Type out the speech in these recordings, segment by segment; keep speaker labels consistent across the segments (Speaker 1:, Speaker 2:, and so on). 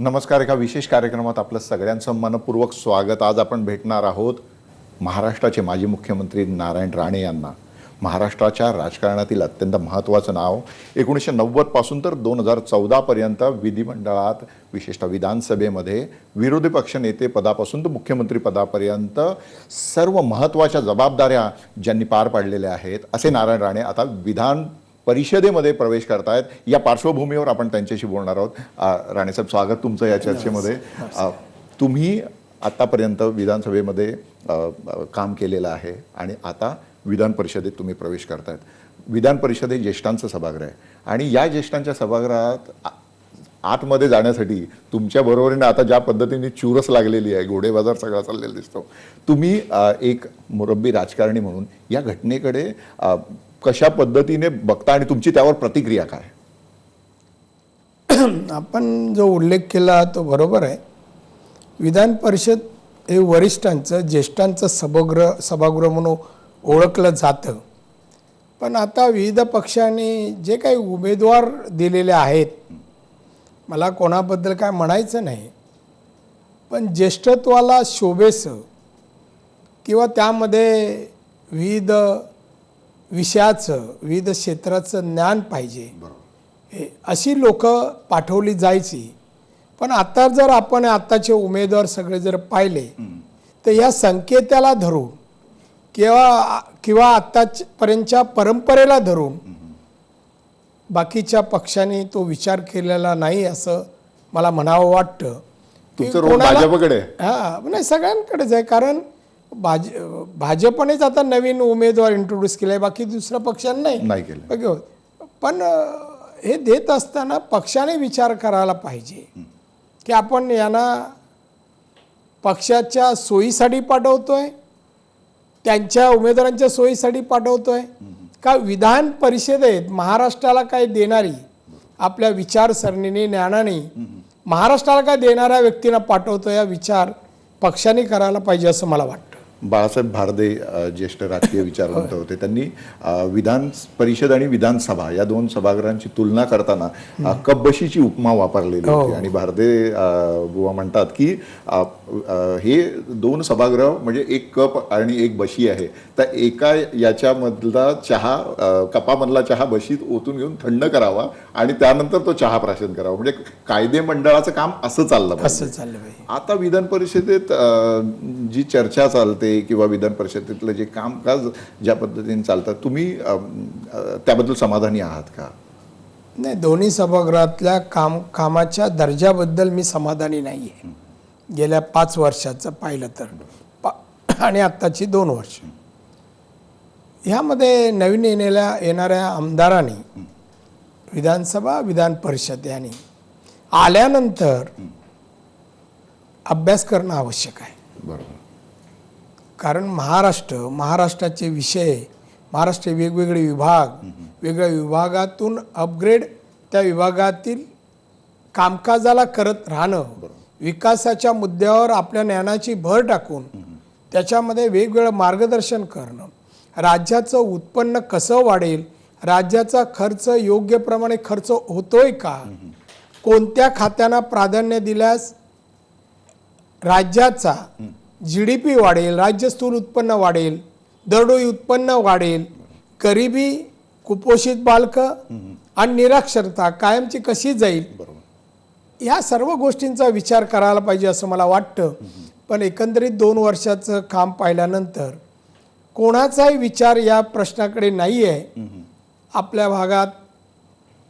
Speaker 1: नमस्कार. एका विशेष कार्यक्रमात आपलं सगळ्यांचं मनपूर्वक स्वागत. आज आपण भेटणार आहोत महाराष्ट्राचे माजी मुख्यमंत्री नारायण राणे यांना. महाराष्ट्राच्या राजकारणातील अत्यंत महत्त्वाचं नाव. 1990 पासून तर 2014 पर्यंत विधिमंडळात, विशेषतः विधानसभेमध्ये विरोधी पक्षनेते पदापासून तर मुख्यमंत्री पदापर्यंत सर्व महत्त्वाच्या जबाबदाऱ्या ज्यांनी पार पाडलेल्या आहेत असे नारायण राणे आता विधान परिषदेमध्ये प्रवेश करतायत. या पार्श्वभूमीवर आपण त्यांच्याशी बोलणार आहोत. राणेसाहेब, स्वागत तुमचं या चर्चेमध्ये. तुम्ही आतापर्यंत विधानसभेमध्ये काम केलेलं आहे आणि आता विधान परिषदेत तुम्ही प्रवेश करतायत. विधान परिषद हे ज्येष्ठांचं सभागृह आहे आणि या ज्येष्ठांच्या सभागृहात आतमध्ये जाण्यासाठी तुमच्या बरोबरीने आता ज्या पद्धतीने चुरस लागलेली आहे, घोडे बाजार सगळा चाललेला दिसतो. तुम्ही एक मुरब्बी राजकारणी म्हणून या घटनेकडे कशा पद्धतीने बघता आणि तुमची त्यावर प्रतिक्रिया काय?
Speaker 2: आपण जो उल्लेख केला तो बरोबर आहे. विधान परिषद हे वरिष्ठांचं, ज्येष्ठांचं सभागृह म्हणून ओळखलं जातं. पण आता विविध पक्षांनी जे काही उमेदवार दिलेले आहेत, मला कोणाबद्दल काय म्हणायचं नाही, पण ज्येष्ठत्वाला शोभेसं किंवा त्यामध्ये विविध विषयाचं, विविध क्षेत्राचं ज्ञान पाहिजे अशी लोक पाठवली जायची. पण आता जर आपण आत्ताचे उमेदवार सगळे जर पाहिले तर या संकेताला धरून किंवा आत्तापर्यंतच्या परंपरेला धरून बाकीच्या पक्षांनी तो विचार केलेला नाही असं मला म्हणावं वाटतं.
Speaker 1: भाजपकडे
Speaker 2: नाही, सगळ्यांकडेच आहे. कारण भाजपनेच आता नवीन उमेदवार इंट्रोड्यूस केलाय, बाकी दुसऱ्या पक्षांनी नाही केलं. पण हे देत असताना पक्षाने विचार करायला पाहिजे की आपण यांना पक्षाच्या सोयीसाठी पाठवतोय, त्यांच्या उमेदवारांच्या सोयीसाठी पाठवतोय का विधान परिषदेत महाराष्ट्राला काय देणारी, आपल्या विचारसरणीने, ज्ञानाने महाराष्ट्राला काय देणाऱ्या व्यक्तींना पाठवतोय, या विचार पक्षाने करायला पाहिजे असं मला वाटतं.
Speaker 1: बाळासाहेब भारदे ज्येष्ठ राजकीय विचारवंत होते. त्यांनी विधान परिषद आणि विधानसभा या दोन सभागृहांची तुलना करताना कपबशीची उपमा वापरलेली होती. आणि भारदे बुवा म्हणतात की हे दोन सभागृह म्हणजे एक कप आणि एक बशी आहे, तर एका याच्यामधला चहा, कपामधला चहा बशीत ओतून घेऊन थंड करावा आणि त्यानंतर तो चहा प्राशन करावा. म्हणजे कायदे मंडळाचं काम असं चाललं पाहिजे. आता विधान परिषदेत जी चर्चा चालते किंवा विधान परिषदेतलं जे कामकाज ज्या पद्धतीने चालतात, तुम्ही त्याबद्दल समाधानी आहात का?
Speaker 2: नाही, दोन्ही सभागृहातल्या कामाच्या दर्जाबद्दल मी समाधानी नाही आहे. गेल्या 5 वर्षाचं पाहिलं तर आणि आत्ताची 2 वर्ष, ह्यामध्ये नवीन येणाऱ्या आमदारांनी विधानसभा, विधान परिषद यांनी आल्यानंतर अभ्यास करणं आवश्यक आहे.
Speaker 1: बरोबर.
Speaker 2: कारण महाराष्ट्राचे विषय, महाराष्ट्र वेगवेगळे विभाग, वेगळ्या विभागातून अपग्रेड त्या विभागातील कामकाजाला करत राहणं, विकासाच्या मुद्द्यावर आपल्या ज्ञानाची भर टाकून त्याच्यामध्ये वेगवेगळं मार्गदर्शन करणं, राज्याचं उत्पन्न कसं वाढेल, राज्याचा खर्च योग्य प्रमाणे खर्च होतोय का, कोणत्या खात्यांना प्राधान्य दिल्यास राज्याचा GDP वाढेल, राज्य स्थूल उत्पन्न वाढेल, दरडोई उत्पन्न वाढेल, गरिबी, कुपोषित बालकं आणि निरक्षरता कायमची कशी जाईल, या सर्व गोष्टींचा विचार करायला पाहिजे असं मला वाटतं. पण एकंदरीत 2 वर्षाचं काम पाहिल्यानंतर कोणाचाही विचार या प्रश्नाकडे नाही आहे. आपल्या भागात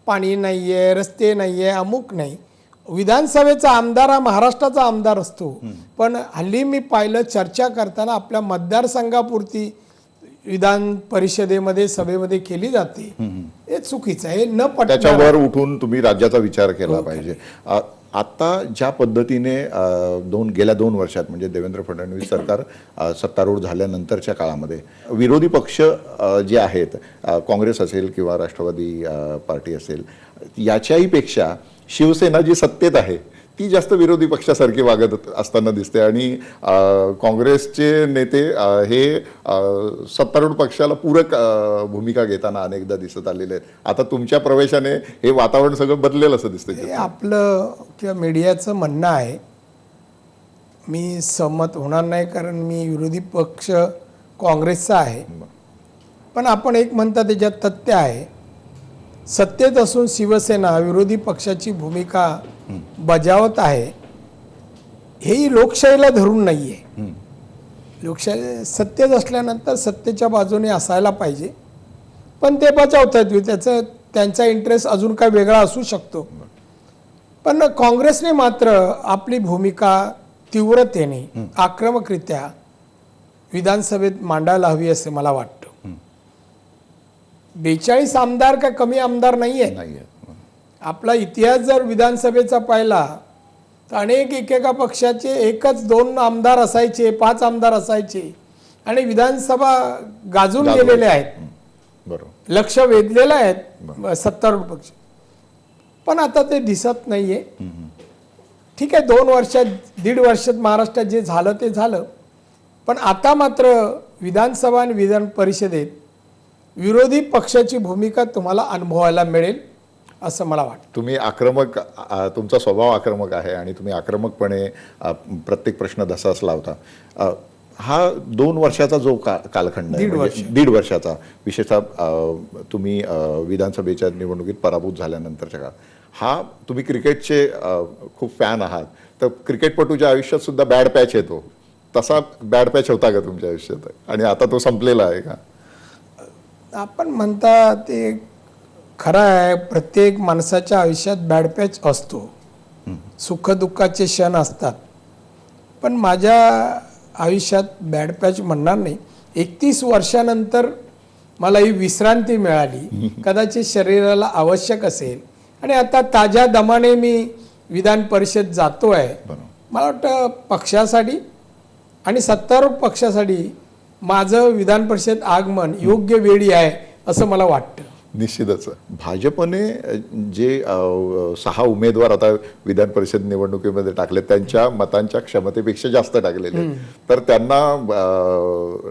Speaker 2: पाणी नाही आहे, रस्ते नाही आहे, अमुक नाही. विधानसभेचा आमदार हा महाराष्ट्राचा आमदार असतो, पण हल्ली मी पाहिलं चर्चा करताना आपल्या मतदारसंघापुरती विधान परिषदेमध्ये, सभेमध्ये केली जाते. हे चुकीचं आहे. न
Speaker 1: त्याच्यावर उठून तुम्ही राज्याचा विचार केला पाहिजे. आता ज्या पद्धतीने गेल्या 2 वर्षात म्हणजे देवेंद्र फडणवीस सरकार सत्तारूढ झाल्यानंतरच्या काळामध्ये विरोधी पक्ष जे आहेत, काँग्रेस असेल किंवा राष्ट्रवादी पार्टी असेल, याच्याही पेक्षा शिवसेना जी सत्तेत आहे ती जास्त विरोधी पक्षासारखी वागत असताना दिसते आणि काँग्रेसचे नेते हे सत्तारूढ पक्षाला पूरक भूमिका घेताना अनेकदा दिसत आलेले आहेत. आता तुमच्या प्रवेशाने हे वातावरण सगळं बदलेल असं दिसतं.
Speaker 2: हे आपलं किंवा मीडियाचं म्हणणं आहे. मी सहमत होणार नाही, कारण मी विरोधी पक्ष काँग्रेसचा आहे. पण आपण एक म्हणता त्याच्यात तथ्य आहे. सत्तेत असून शिवसेना विरोधी पक्षाची भूमिका बजावत आहे, हेही लोकशाहीला धरून नाही आहे. लोकशाही सत्तेत असल्यानंतर सत्तेच्या बाजूने असायला पाहिजे, पण ते बजावतात. त्याचं त्यांचा इंटरेस्ट अजून काय वेगळा असू शकतो. पण काँग्रेसने मात्र आपली भूमिका तीव्रतेने आक्रमकरित्या विधानसभेत मांडायला हवी असे मला वाटतं. 42 आमदार काय कमी आमदार नाही आहेत. आपला इतिहास जर विधानसभेचा पाहिला तर अनेक एकेका पक्षाचे 1-2 आमदार असायचे, 5 आमदार असायचे आणि विधानसभा गाजून गेलेले आहेत.
Speaker 1: बरोबर,
Speaker 2: लक्ष वेधलेलं आहेत सत्तारूढ पक्ष. पण आता ते दिसत नाहीये. ठीक आहे, 2 वर्षात 1.5 वर्षात महाराष्ट्रात जे झालं ते झालं. पण आता मात्र विधानसभा आणि विधान परिषदेत विरोधी पक्षाची भूमिका तुम्हाला अनुभवायला मिळेल असं मला वाटतं.
Speaker 1: तुम्ही आक्रमक, तुमचा स्वभाव आक्रमक आहे आणि तुम्ही आक्रमकपणे प्रत्येक प्रश्न धसासला होता. हा 2 वर्षाचा जो कालखंड आहे, 1.5 वर्षाचा, विशेषतः तुम्ही विधानसभेच्या निवडणुकीत पराभूत झाल्यानंतरच्या काळात, हा तुम्ही क्रिकेटचे खूप फॅन आहात, तर क्रिकेटपटूच्या आयुष्यात सुद्धा बॅड पॅच येतो. तसा बॅड पॅच होता का तुमच्या आयुष्यात? आणि आता तो संपलेला आहे का?
Speaker 2: आपण म्हणता ते खरं आहे. प्रत्येक माणसाच्या आयुष्यात बॅड पॅच असतो, सुखदुःखाचे क्षण असतात. पण माझ्या आयुष्यात बॅड पॅच म्हणणार नाही. 31 वर्षानंतर मला ही विश्रांती मिळाली, कदाचित शरीराला आवश्यक असेल. आणि आता ताज्या दमाने मी विधान परिषद जातो आहे. मला वाटतं पक्षासाठी आणि सत्तारूढ पक्षासाठी माझं विधान परिषद आगमन योग्य वेळी आहे असं मला वाटतं.
Speaker 1: निश्चितच. भाजपने जे 6 उमेदवार आता विधान परिषद निवडणुकीमध्ये टाकले, त्यांच्या मतांच्या क्षमतेपेक्षा जास्त टाकलेले, तर त्यांना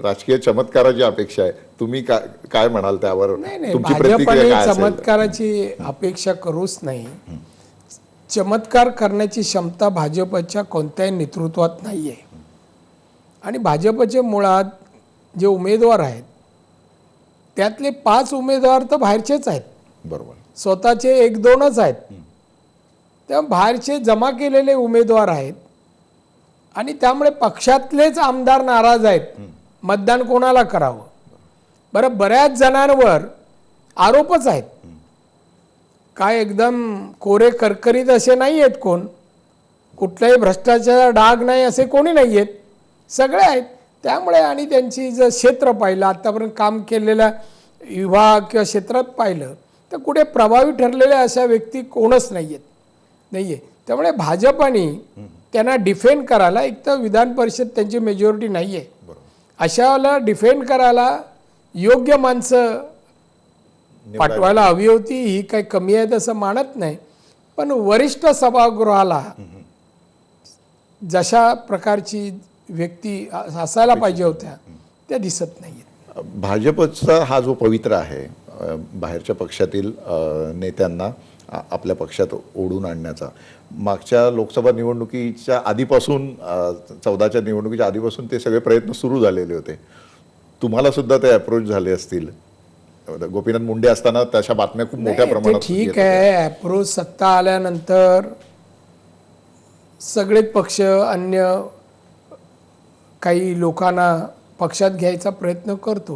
Speaker 1: राजकीय चमत्काराची अपेक्षा आहे. तुम्ही काय म्हणाल त्यावर?
Speaker 2: नाही,
Speaker 1: तुमची प्रतिक्रिया काय असेल?
Speaker 2: चमत्काराची अपेक्षा करूच नाही. चमत्कार करण्याची क्षमता भाजपच्या कोणत्याही नेतृत्वात नाही आहे. आणि भाजपचे मुळात जे उमेदवार आहेत त्यातले 5 उमेदवार तर बाहेरचेच आहेत.
Speaker 1: बरोबर,
Speaker 2: स्वतःचे 1-2च आहेत. त्या बाहेरचे जमा केलेले उमेदवार आहेत आणि त्यामुळे पक्षातलेच आमदार नाराज आहेत. मतदान कोणाला करावं? बरं, बऱ्याच जणांवर आरोपच आहेत. काय एकदम कोरे करकरीत असे नाही आहेत कोण, कुठलाही भ्रष्टाचार डाग नाही असे कोणी नाही आहेत, सगळे आहेत. त्यामुळे आणि त्यांची जर क्षेत्र पाहिलं, आतापर्यंत काम केलेल्या विभाग किंवा क्षेत्रात पाहिलं तर कुठे प्रभावी ठरलेल्या अशा व्यक्ती कोणच नाही आहे. त्यामुळे भाजपाने त्यांना डिफेंड करायला, एक तर विधान परिषद त्यांची मेजॉरिटी नाही आहे, अशाला डिफेंड करायला योग्य माणसं पाठवायला हवी होती. ही काही कमी आहे तसं मानत नाही, पण वरिष्ठ सभागृहाला जशा प्रकारची व्यक्ती असायला पाहिजे होत्या त्या दिसत नाहीत.
Speaker 1: भाजपचा हा जो पवित्र आहे, बाहेरच्या पक्षातील नेत्यांना आपल्या पक्षात ओढून आणण्याचा, मागच्या लोकसभा निवडणुकीच्या आधीपासून, 14च्या निवडणुकीच्या आधीपासून ते सगळे प्रयत्न सुरू झालेले होते. तुम्हाला सुद्धा ते अप्रोच झाले असतील. गोपीनाथ मुंडे असताना त्याच्या बातम्या खूप मोठ्या प्रमाणात.
Speaker 2: ठीक आहे, अप्रोच सत्ता आल्यानंतर सगळे पक्ष अन्य काही लोकांना पक्षात घ्यायचा प्रयत्न करतो.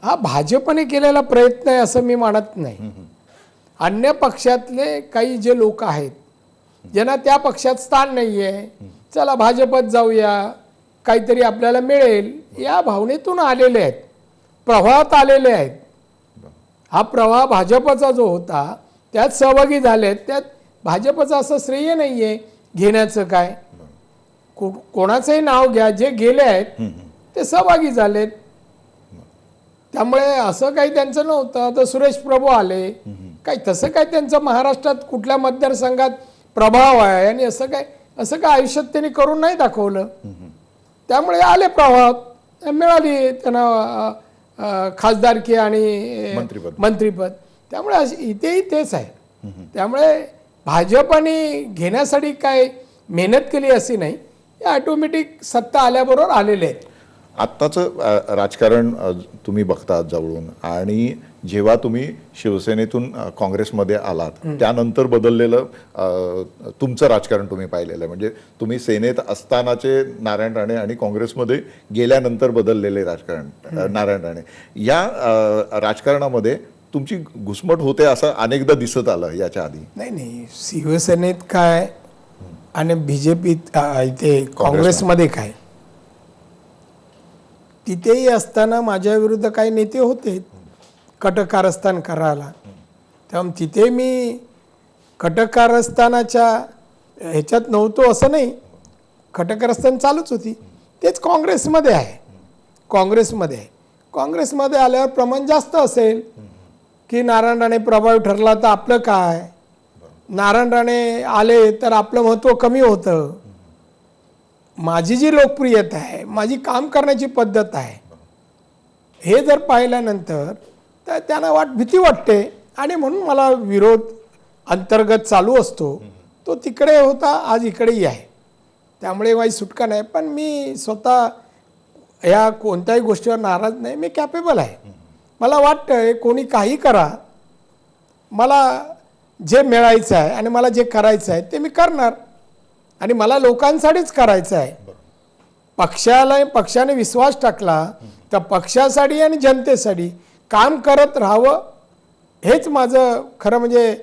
Speaker 2: हा भाजपने केलेला प्रयत्न आहे असं मी मानत नाही. अन्य पक्षातले काही जे लोक आहेत ज्यांना त्या पक्षात स्थान नाही आहे, चला भाजपात जाऊया, काहीतरी आपल्याला मिळेल, या भावनेतून आलेले आहेत, प्रवाहात आलेले आहेत. हा प्रवाह भाजपचा जो होता त्यात सहभागी झालेत. त्यात भाजपचं असं श्रेय नाही आहे घेण्याचं. काय कोणाचंही नाव घ्या, जे गेले आहेत ते सहभागी झालेत. त्यामुळे असं काही त्यांचं नव्हतं. आता सुरेश प्रभू आले, काही तसं काय त्यांचं महाराष्ट्रात कुठल्या मतदारसंघात प्रभाव आहे आणि असं काय आयुष्यात त्यांनी करून नाही दाखवलं. त्यामुळे आले प्रभावात, मिळाली त्यांना खासदारकी आणि मंत्रीपद. त्यामुळे इथेही तेच आहे. त्यामुळे भाजपने घेण्यासाठी काय मेहनत केली अशी नाही, ऑटोमॅटिक सत्ता आल्याबरोबर आलेले आहेत.
Speaker 1: आत्ताचं राजकारण तुम्ही बघता जवळून, आणि जेव्हा तुम्ही शिवसेनेतून काँग्रेसमध्ये आलात त्यानंतर बदललेलं तुमचं राजकारण तुम्ही पाहिलेलं आहे. म्हणजे तुम्ही सेनेत असतानाचे नारायण राणे आणि काँग्रेसमध्ये गेल्यानंतर बदललेले राजकारण नारायण राणे, या राजकारणामध्ये तुमची घुसमट होते असं अनेकदा दिसत आलं याच्या आधी.
Speaker 2: नाही, शिवसेनेत काय आणि बीजेपीत इथे काँग्रेसमध्ये काय, तिथेही असताना माझ्या विरुद्ध काही नेते होते कटकारस्थान करायला. तेव्हा तिथे मी कटकारस्थानाच्या ह्याच्यात नव्हतो असं नाही, कटकारस्थान चालूच होती. तेच काँग्रेसमध्ये आहे. काँग्रेसमध्ये आल्यावर प्रमाण जास्त असेल की नारायण राणे प्रभावी ठरला तर आपलं काय, नारायण राणे आले तर आपलं महत्त्व कमी होतं. माझी जी लोकप्रियता आहे, माझी काम करण्याची पद्धत आहे, हे जर पाहिल्यानंतर तर त्यांना भीती वाटते आणि म्हणून मला विरोध अंतर्गत चालू असतो. तो तिकडे होता, आज इकडेही आहे. त्यामुळे माझी सुटका नाही. पण मी स्वतः या कोणत्याही गोष्टीवर नाराज नाही. मी कॅपेबल आहे. मला वाटतं कोणी काही करा, मला जे मिळायचं आहे आणि मला जे करायचं आहे ते मी करणार, आणि मला लोकांसाठीच करायचं आहे. पक्षाने विश्वास टाकला तर पक्षासाठी आणि जनतेसाठी काम करत राहावं, हेच माझं खरं म्हणजे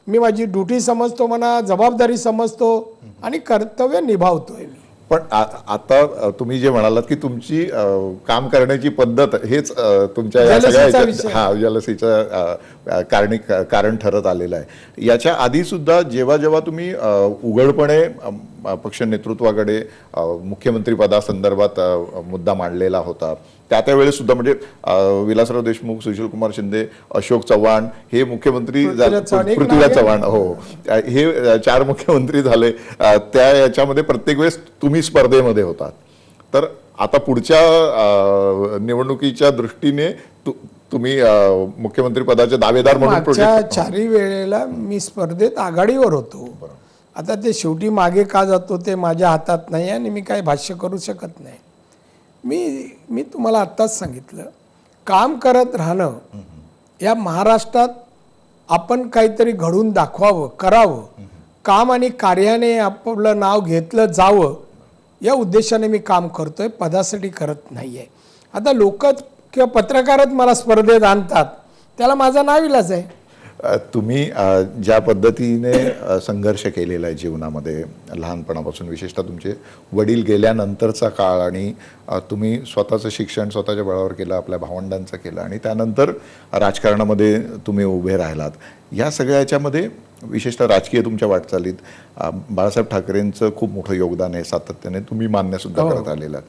Speaker 2: मी माझी ड्युटी समजतो, म्हणा जबाबदारी समजतो आणि कर्तव्य निभावतोय मी.
Speaker 1: पण आता तुम्ही जे म्हणालात की तुमची काम करण्याची पद्धत हेच तुमच्या या सगळ्या जलसीचं कारण ठरत आलेलं आहे. याच्या आधी सुद्धा जेव्हा तुम्ही उघडपणे पक्ष नेतृत्वाकडे मुख्यमंत्री पदासंदर्भात मुद्दा मांडलेला होता, त्यावेळेस सुद्धा म्हणजे विलासराव देशमुख, सुशीलकुमार शिंदे, अशोक चव्हाण हे मुख्यमंत्री, पृथ्वीराज चव्हाण, हो, हे 4 मुख्यमंत्री झाले. त्या याच्यामध्ये प्रत्येक वेळेस तुम्ही स्पर्धेमध्ये होतात. तर आता पुढच्या निवडणुकीच्या दृष्टीने तुम्ही मुख्यमंत्री पदाचे दावेदार म्हणून
Speaker 2: 4 वेळेला मी स्पर्धेत आघाडीवर होतो. आता ते शेवटी मागे का जातो ते माझ्या हातात नाही आणि मी काय भाष्य करू शकत नाही. मी तुम्हाला आत्ताच सांगितलं, काम करत राहणं, या महाराष्ट्रात आपण काहीतरी घडून दाखवावं, करावं, काम आणि कार्याने आपलं नाव घेतलं जावं, या उद्देशाने मी काम करतोय, पदासाठी करत नाही आहे. आता लोक किंवा पत्रकारच मला स्पर्धेत आणतात, त्याला माझा नाविलाज आहे.
Speaker 1: तुम्ही ज्या पद्धतीने संघर्ष केलेला आहे जीवनामध्ये लहानपणापासून, विशेषतः तुमचे वडील गेल्यानंतरचा काळ, आणि तुम्ही स्वतःचं शिक्षण स्वतःच्या बळावर केलं, आपल्या भावंडांचं केलं, आणि त्यानंतर राजकारणामध्ये तुम्ही उभे राहिलात. या सगळ्या याच्यामध्ये विशेषतः राजकीय तुमच्या वाटचालीत बाळासाहेब ठाकरेंचं खूप मोठं योगदान आहे, सातत्याने तुम्ही मान्यसुद्धा करत आलेला.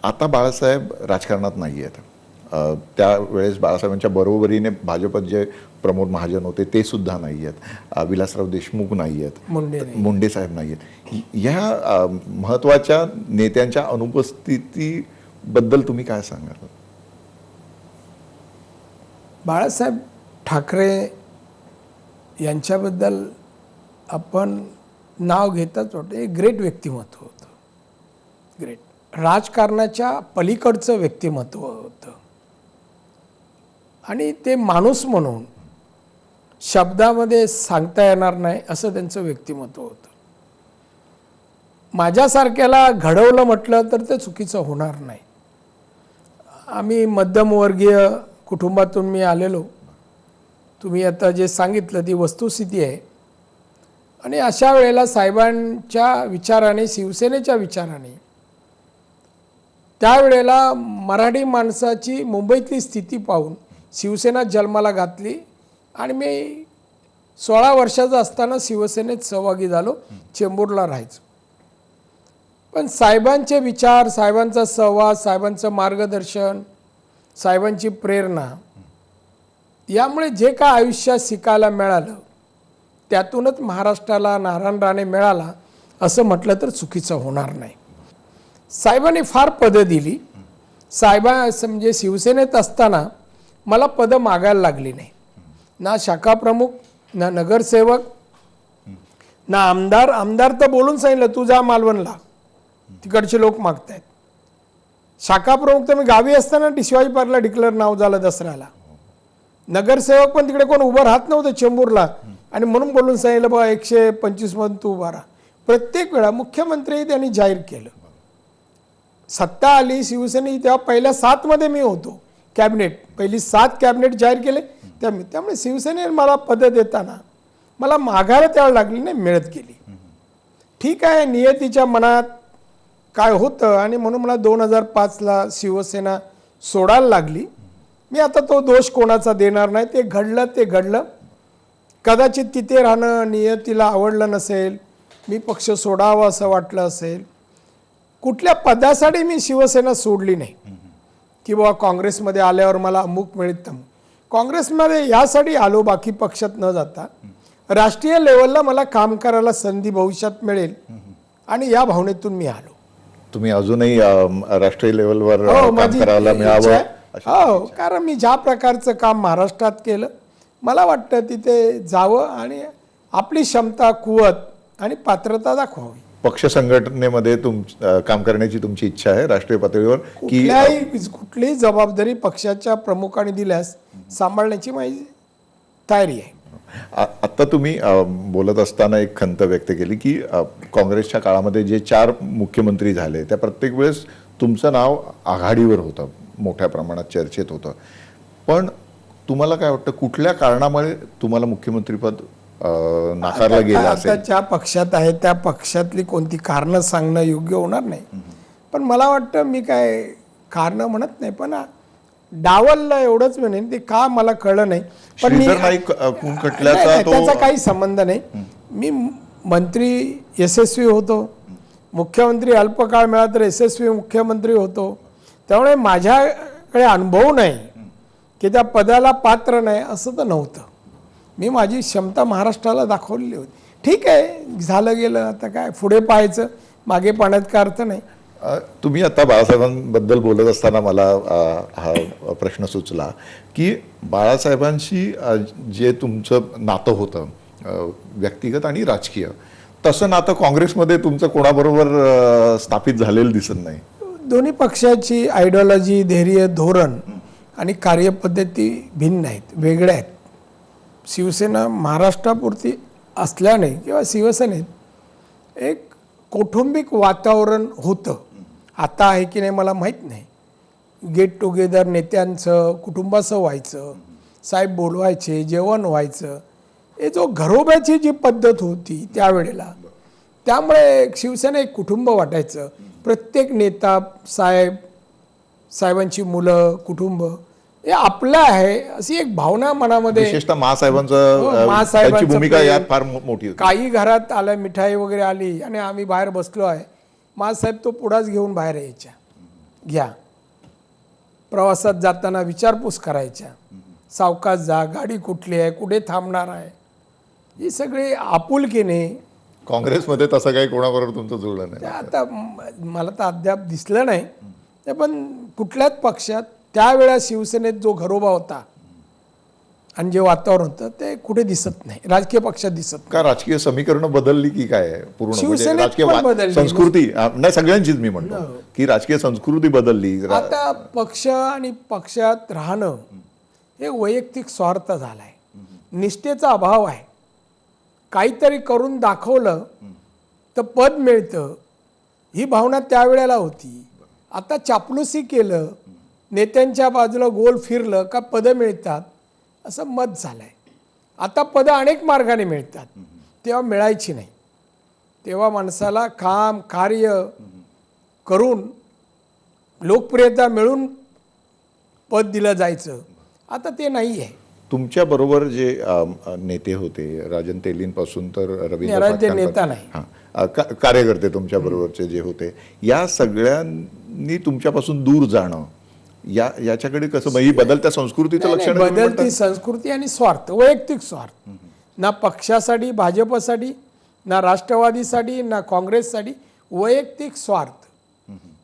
Speaker 1: आता बाळासाहेब राजकारणात नाही आहेत. त्यावेळेस बाळासाहेबांच्या बरोबरीने भाजपत जे प्रमोद महाजन होते ते सुद्धा नाही आहेत, विलासराव देशमुख नाही आहेत, मुंडे साहेब नाही आहेत. या महत्त्वाच्या नेत्यांच्या अनुपस्थितीबद्दल तुम्ही काय सांगाल?
Speaker 2: बाळासाहेब ठाकरे यांच्याबद्दल आपण नाव घेताच होतं, एक ग्रेट व्यक्तिमत्व होतं, ग्रेट राजकारणाच्या पलीकडचं व्यक्तिमत्व होतं, आणि ते माणूस म्हणून शब्दामध्ये सांगता येणार नाही असं त्यांचं व्यक्तिमत्व होतं. माझ्यासारख्याला घडवलं म्हटलं तर ते चुकीचं होणार नाही. आम्ही मध्यमवर्गीय कुटुंबातून मी आलेलो, तुम्ही आता जे सांगितलं ती वस्तुस्थिती आहे. आणि अशा वेळेला साहेबांच्या विचाराने, शिवसेनेच्या विचाराने, त्यावेळेला मराठी माणसाची मुंबईतली स्थिती पाहून शिवसेना जन्माला घातली आणि मी 16 वर्षाचा असताना शिवसेनेत सहभागी झालो, चेंबूरला राहायचो. पण साहेबांचे विचार, साहेबांचा सहवास, साहेबांचं मार्गदर्शन, साहेबांची प्रेरणा, यामुळे जे काय आयुष्यात शिकायला मिळालं त्यातूनच महाराष्ट्राला नारायण राणे मिळाला असं म्हटलं तर चुकीचं होणार नाही. साहेबांनी फार पदं दिली. म्हणजे शिवसेनेत असताना मला पदं मागायला लागली नाही. ना शाखा प्रमुख, ना नगरसेवक, ना आमदार. आमदार तर बोलून सांगितलं तू जा मालवणला, तिकडचे लोक मागतायत. शाखा प्रमुख तर मी गावी असताना शिवाजी पार्कला डिक्लेअर नाव झालं दसऱ्याला. नगरसेवक पण तिकडे कोण उभं राहत नव्हतं चेंबूरला, आणि म्हणून बोलून सांगितलं बा 125 मधून तू उभा राहा. प्रत्येक वेळा मुख्यमंत्री त्यांनी जाहीर केलं. सत्ता आली शिवसेने तेव्हा पहिल्या 7 मध्ये मी होतो. कॅबिनेट पहिली 7 कॅबिनेट जाहीर केले त्यामुळे शिवसेनेने मला पदं देताना मला मागायला त्यावेळेला लागली नाही, मिळत गेली. ठीक आहे, नियतीच्या मनात काय होतं आणि म्हणून मला 2005ला शिवसेना सोडायला लागली. मी आता तो दोष कोणाचा देणार नाही. ते घडलं ते घडलं. कदाचित तिथे राहणं नियतीला आवडलं नसेल, मी पक्ष सोडावा असं वाटलं असेल. कुठल्या पदासाठी मी शिवसेना सोडली नाही की बाबा काँग्रेसमध्ये आल्यावर मला अमुक मिळतं. काँग्रेसमध्ये यासाठी आलो, बाकी पक्षात न जाता राष्ट्रीय लेवलला मला काम करायला संधी भविष्यात मिळेल आणि या भावनेतून मी आलो.
Speaker 1: तुम्ही अजूनही राष्ट्रीय लेवलवर
Speaker 2: हो,
Speaker 1: काम
Speaker 2: माझी
Speaker 1: करायला
Speaker 2: इच्छा
Speaker 1: मिळावं.
Speaker 2: आहे. हो, कारण मी ज्या प्रकारचं काम महाराष्ट्रात केलं, मला वाटतं तिथे जावं आणि आपली क्षमता, कुवत आणि पात्रता दाखवावी.
Speaker 1: पक्ष संघटनेमध्ये काम करण्याची तुमची इच्छा आहे राष्ट्रीय पातळीवर की
Speaker 2: कुठलीही जबाबदारी पक्षाच्या प्रमुखांनी दिल्यास सांभाळण्याची माझी तयारी आहे.
Speaker 1: आता तुम्ही बोलत असताना एक खंत व्यक्त केली की काँग्रेसच्या काळामध्ये जे 4 मुख्यमंत्री झाले त्या प्रत्येक वेळेस तुमचं नाव आघाडीवर होतं, मोठ्या प्रमाणात चर्चेत होतं. पण तुम्हाला काय वाटतं कुठल्या कारणामुळे तुम्हाला मुख्यमंत्रीपद नाकारलं गेलं असेल?
Speaker 2: आता ज्या पक्षात आहे त्या पक्षातली कोणती कारणं सांगणं योग्य होणार नाही. पण मला वाटतं मी काय कारणं म्हणत नाही, पण डावलला एवढंच म्हणेन ते का मला कळलं नाही. पण मी
Speaker 1: श्रीधर नाईक खून खटल्याचा
Speaker 2: नाही, त्याचा
Speaker 1: तो
Speaker 2: काही संबंध नाही. मी मंत्री यशस्वी होतो, मुख्यमंत्री अल्पकाळ मिळाला तर यशस्वी मुख्यमंत्री होतो. त्यामुळे माझ्याकडे अनुभव नाही की त्या पदाला पात्र नाही असं तर नव्हतं. मी माझी क्षमता महाराष्ट्राला दाखवलेली होती. ठीक आहे, झालं गेलं, आता काय पुढे पाहायचं, मागे पाहण्यात काय अर्थ नाही.
Speaker 1: तुम्ही आता बाळासाहेबांबद्दल बोलत असताना मला हा प्रश्न सुचला की बाळासाहेबांशी जे तुमचं नातं होतं व्यक्तिगत आणि राजकीय, तसं नातं काँग्रेसमध्ये तुमचं कोणाबरोबर स्थापित झालेलं दिसत नाही.
Speaker 2: दोन्ही पक्षाची आयडिओलॉजी, धैर्य, धोरण आणि कार्यपद्धती भिन्न आहेत, वेगळ्या आहेत. शिवसेना महाराष्ट्रापुरती असल्याने किंवा शिवसेनेत एक कौटुंबिक वातावरण होतं. आता आहे की नाही मला माहीत नाही. गेट टुगेदर नेत्यांचं कुटुंबाचं व्हायचं, साहेब बोलवायचे, जेवण व्हायचं. हे जो घरोब्याची जी पद्धत होती त्यावेळेला, त्यामुळे शिवसेना एक कुटुंब वाटायचं. प्रत्येक नेता, साहेबांची मुलं, कुटुंब हे आपलं आहे अशी एक भावना मनामध्ये.
Speaker 1: विशेषतः महासाहेबांची भूमिका यात फार मोठी होती.
Speaker 2: काही घरात आलं, मिठाई वगैरे आली आणि आम्ही बाहेर बसलो आहे, महासाहेब तो पुढाच घेऊन बाहेर यायच्या, घ्या. प्रवासात जाताना विचारपूस करायच्या, सावकाश जा, गाडी कुठली आहे, कुठे थांबणार आहे, ही सगळी आपुलकीने.
Speaker 1: काँग्रेसमध्ये तसं काही कोणाबरोबर तुमचं जुळलं नाही?
Speaker 2: आता मला तर अद्याप दिसलं नाही. पण कुठल्याच पक्षात त्यावेळा शिवसेनेत जो घरोबा होता आणि जे वातावरण होतं ते कुठे दिसत नाही, राजकीय पक्षात दिसत नाही.
Speaker 1: का राजकीय समीकरणं बदलली की काय पूर्ण?
Speaker 2: शिवसेनेत
Speaker 1: राजकीय
Speaker 2: पण बदलली.
Speaker 1: संस्कृती नाही, सगळ्यांचीच मी म्हणतो की राजकीय संस्कृती बदलली.
Speaker 2: आता पक्ष आणि पक्षात राहणं हे वैयक्तिक स्वार्थ झालाय, निष्ठेचा अभाव आहे. काहीतरी करून दाखवलं तर पद मिळतं ही भावना त्यावेळेला होती. आता चापलुसी केलं, नेत्यांच्या बाजूला गोल फिरलं का पदं मिळतात असं मत झालंय. आता पदं अनेक मार्गाने मिळतात, तेव्हा मिळायची नाही. तेव्हा माणसाला काम कार्य करून लोकप्रियता मिळून पद दिलं जायचं. आता ते नाही आहे.
Speaker 1: तुमच्या बरोबर जे नेते होते, राजन तेलींपासून तर रवींद्र
Speaker 2: नेता नाही,
Speaker 1: कार्यकर्ते तुमच्या बरोबरचे जे होते, या सगळ्यांनी तुमच्यापासून दूर जाणं याच्याकडे कसं, ही बदलत्या संस्कृतीचं लक्षण?
Speaker 2: बदलती संस्कृती आणि स्वार्थ, वैयक्तिक स्वार्थ. ना पक्षासाठी, भाजपसाठी, ना राष्ट्रवादीसाठी, ना काँग्रेससाठी. वैयक्तिक स्वार्थ,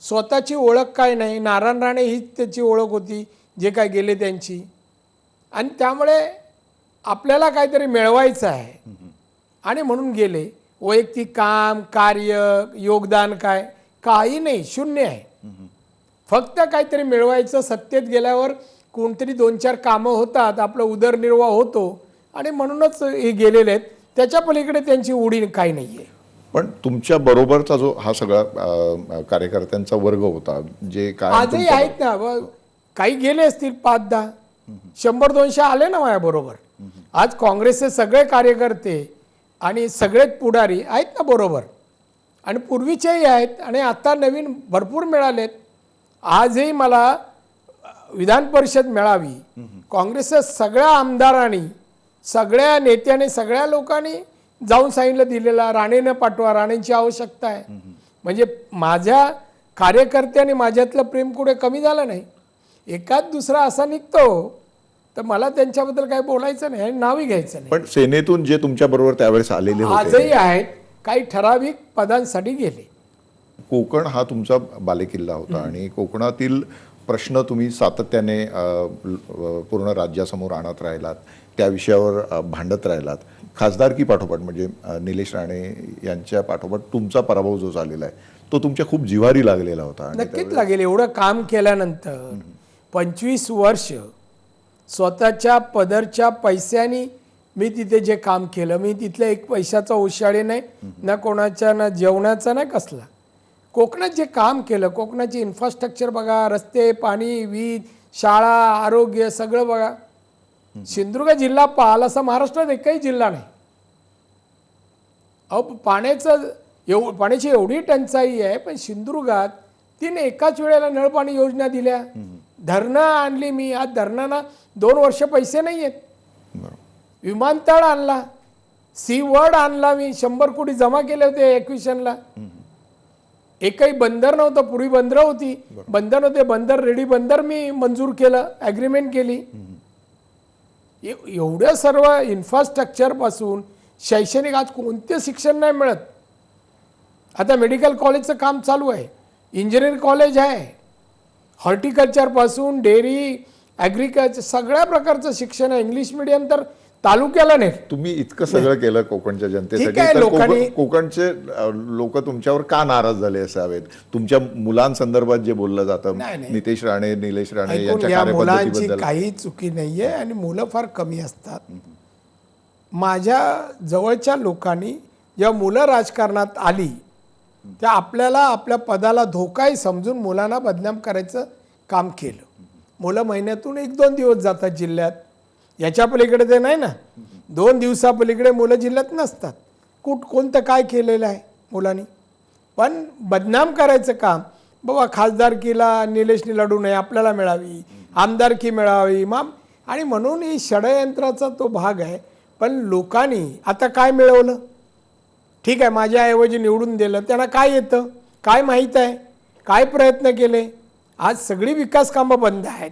Speaker 2: स्वतःची ओळख काय नाही. नारायण राणे हीच त्याची ओळख होती, जे काय गेले त्यांची. आणि त्यामुळे आपल्याला काहीतरी मिळवायचं आहे आणि म्हणून गेले. वैयक्तिक काम, कार्य, योगदान काय काही नाही, शून्य आहे. फक्त काहीतरी मिळवायचं. सत्तेत गेल्यावर कोणतरी 2-4 कामं होतात, आपला उदरनिर्वाह होतो आणि म्हणूनच हे गेलेले आहेत. त्याच्या पलीकडे त्यांची उडी काही नाही आहे.
Speaker 1: पण तुमच्या बरोबरचा जो हा सगळा कार्यकर्त्यांचा वर्ग होता, जे काय
Speaker 2: आजही आहेत ना. काही गेले असतील 5-10, 100-200 आले ना माझ्या बरोबर. आज काँग्रेसचे सगळे कार्यकर्ते आणि सगळेच पुढारी आहेत ना बरोबर. आणि पूर्वीचेही आहेत आणि आता नवीन भरपूर मिळालेत. आजही मला विधान परिषद मिळावी, काँग्रेसच्या सगळ्या आमदारांनी, सगळ्या नेत्याने, सगळ्या लोकांनी जाऊन सांगितलं दिलेला, राणेनं पाठवा, राणेंची आवश्यकता आहे. म्हणजे माझ्या कार्यकर्त्याने माझ्यातलं प्रेम कुठे कमी झालं नाही. एकाच दुसरा असा निघतो तर मला त्यांच्याबद्दल काही बोलायचं नाही आणि नावही घ्यायचं नाही.
Speaker 1: पण सेनेतून जे तुमच्या बरोबर त्यावेळेस आलेले होते,
Speaker 2: आजही आहेत, काही ठराविक पदांसाठी गेले.
Speaker 1: कोकण हा तुमचा बालेकिल्ला होता आणि कोकणातील प्रश्न तुम्ही सातत्याने पूर्ण राज्यासमोर आणत राहिलात, त्या विषयावर भांडत राहिलात. खासदारकी पाठोपाठ म्हणजे निलेश राणे यांच्या पाठोपाठ तुमचा पराभव जो झालेला आहे तो तुमच्या खूप जिव्हारी लागलेला होता. आणि
Speaker 2: नक्कीच लागेल. एवढं काम केल्यानंतर 25 वर्ष स्वतःच्या पदरच्या पैशानी मी तिथे जे काम केलं, मी तिथल्या एक पैशाचा उशाळे नाही, ना कोणाच्या, ना जेवणाचा, नाही कसला. कोकणात जे काम केलं, कोकणाची इन्फ्रास्ट्रक्चर बघा, रस्ते, पाणी, वीज, शाळा, आरोग्य, सगळं बघा. सिंधुदुर्ग जिल्हा पाहाल असा महाराष्ट्रात एकही जिल्हा नाही. अहो पाण्याची एवढी टंचाई आहे, पण सिंधुदुर्गात 3 एकाच वेळेला नळ पाणी योजना दिल्या. धरणं आणली मी. आज धरणांना 2 वर्ष पैसे नाही आहेत. विमानतळ आणला, सी वर्ड आणला मी, 100 कोटी जमा केले होते एक्विशनला. एकही बंदर नव्हतं, पूर्वी बंदर होती, बंदर होते, बंदर रेडी बंदर मी मंजूर केलं, ॲग्रीमेंट केली. एवढं सर्व इन्फ्रास्ट्रक्चर पासून शैक्षणिक, आज कोणते शिक्षण नाही मिळत. आता मेडिकल कॉलेजचं काम चालू आहे, इंजिनिअरिंग कॉलेज आहे, हॉर्टिकल्चर पासून डेअरी, ॲग्रिकल्चर सगळ्या प्रकारचं शिक्षण आहे. इंग्लिश मिडियम तर तालुक्याला नाही.
Speaker 1: तुम्ही इतकं सगळं केलं कोकणच्या जनतेसाठी,
Speaker 2: ठीक आहे,
Speaker 1: तर
Speaker 2: लोकांनी-
Speaker 1: कोकणचे लोक तुमच्यावर का नाराज झाले असावेत? तुमच्या मुलांसंदर्भात जे बोललं जातं,
Speaker 2: नाही.
Speaker 1: नितेश राणे, निलेश राणे
Speaker 2: ऐकून
Speaker 1: यांच्या
Speaker 2: या, मुलांची
Speaker 1: कार्यपद्धतीबद्दल
Speaker 2: काही चुकी नाहीये आणि मुलं फार कमी असतात. माझ्या जवळच्या लोकांनी जेव्हा मुलं राजकारणात आली त्या आपल्याला आपल्या पदाला धोकाही समजून मुलांना बदनाम करायचं काम केलं. मुलं महिन्यातून 1-2 दिवस जातात जिल्ह्यात, याच्या पलीकडे ते नाही ना. 2 दिवसापलीकडे मुलं जिल्ह्यात नसतात. कोणतं काय केलेलं आहे मुलांनी. पण बदनाम करायचं काम, बाबा खासदारकीला निलेशनी लढू नये, आपल्याला मिळावी, आमदारकी मिळावी आणि म्हणून ही षडयंत्राचा तो भाग आहे. पण लोकांनी आता काय मिळवलं? ठीक आहे, माझ्याऐवजी निवडून दिलं, त्यांना काय येतं, काय माहीत आहे, काय प्रयत्न केले? आज सगळी विकास कामं बंद आहेत,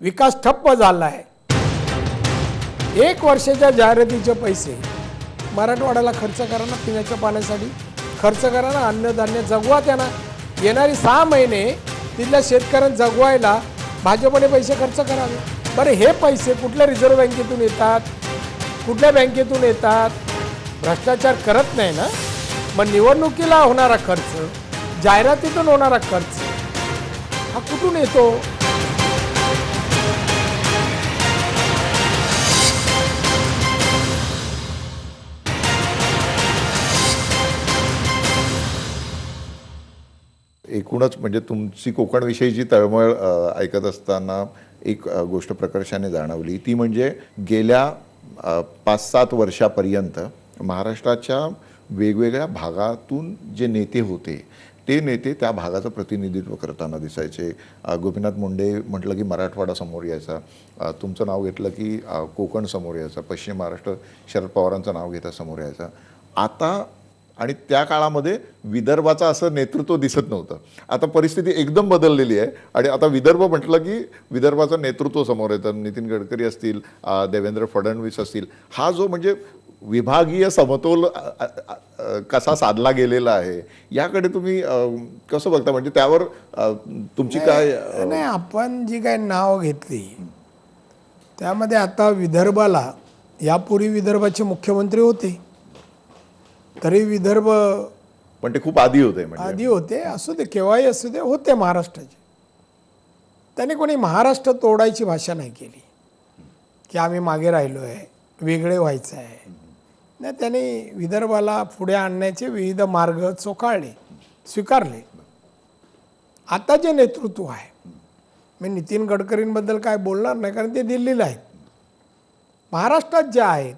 Speaker 2: विकास ठप्प झाला आहे. 1 वर्षाच्या जाहिरातीचे पैसे मराठवाड्याला खर्च करा ना, पिण्याच्या पाण्यासाठी खर्च करा ना, अन्नधान्य जगवा त्यांना. येणारी 6 महिने तिथल्या शेतकऱ्यांना जगवायला भाजपने पैसे खर्च करावे. बरं, हे पैसे कुठल्या रिझर्व्ह बँकेतून येतात, कुठल्या बँकेतून येतात? भ्रष्टाचार करत नाही ना. मग निवडणुकीला होणारा खर्च, जाहिरातीतून होणारा खर्च हा कुठून येतो?
Speaker 1: एकूणच म्हणजे तुमची कोकणविषयीची तळमळ ऐकत असताना एक गोष्ट प्रकर्षाने जाणवली, ती म्हणजे गेल्या 5-7 वर्षापर्यंत महाराष्ट्राच्या वेगवेगळ्या भागातून जे नेते होते ते नेते त्या भागाचं प्रतिनिधित्व करताना दिसायचे. गोपीनाथ मुंडे म्हटलं की मराठवाडा समोर यायचा, तुमचं नाव घेतलं की कोकण समोर यायचा, पश्चिम महाराष्ट्र शरद पवारांचं नाव घेता समोर यायचं. आता आणि त्या काळामध्ये विदर्भाचं असं नेतृत्व दिसत नव्हतं. आता परिस्थिती एकदम बदललेली आहे आणि आता विदर्भ म्हटलं की विदर्भाचं नेतृत्व समोर येतं. नितीन गडकरी असतील, देवेंद्र फडणवीस असतील, हा जो म्हणजे विभागीय समतोल कसा साधला गेलेला आहे याकडे तुम्ही कसं बघता, म्हणजे त्यावर तुमची काय
Speaker 2: नाही, आपण जी काय नाव घेतली त्यामध्ये आता विदर्भाला, यापूर्वी विदर्भाचे मुख्यमंत्री होते, तरी विदर्भ
Speaker 1: पण ते खूप आधी होते, म्हणजे
Speaker 2: आधी होते, असू दे केव्हाही असू दे, होते महाराष्ट्राचे. त्यांनी कोणी महाराष्ट्र तोडायची भाषा नाही केली की आम्ही मागे राहिलो आहे, वेगळे व्हायचं आहे. नाही, त्यांनी विदर्भाला पुढे आणण्याचे विविध मार्ग चोखाळले, स्वीकारले. आता जे नेतृत्व आहे, मी नितीन गडकरींबद्दल काय बोलणार नाही कारण ते दिल्लीला आहेत. महाराष्ट्रात जे आहेत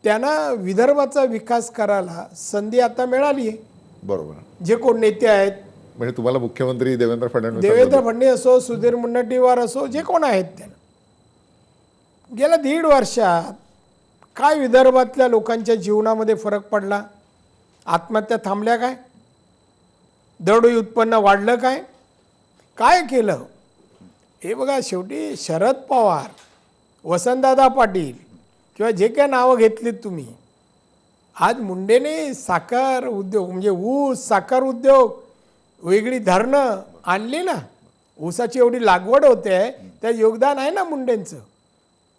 Speaker 2: त्यांना विदर्भाचा विकास करायला संधी आता मिळाली आहे.
Speaker 1: बरोबर.
Speaker 2: जे कोण नेते आहेत,
Speaker 1: म्हणजे तुम्हाला मुख्यमंत्री देवेंद्र फडणवीस
Speaker 2: असो, सुधीर मुनगंटीवार असो, जे कोण आहेत त्यांना गेल्या 1.5 वर्षात काय विदर्भातल्या लोकांच्या जीवनामध्ये फरक पडला? आत्महत्या थांबल्या काय? दरडोई उत्पन्न वाढलं काय? काय केलं? हे बघा, शेवटी शरद पवार, वसंतदादा पाटील किंवा जे काय नावं घेतलीत तुम्ही, आज मुंडेने साखर उद्योग म्हणजे ऊस, साखर उद्योग, वेगळी धरणं आणली ना, ऊसाची एवढी लागवड होते, त्या योगदान आहे ना मुंडेंचं.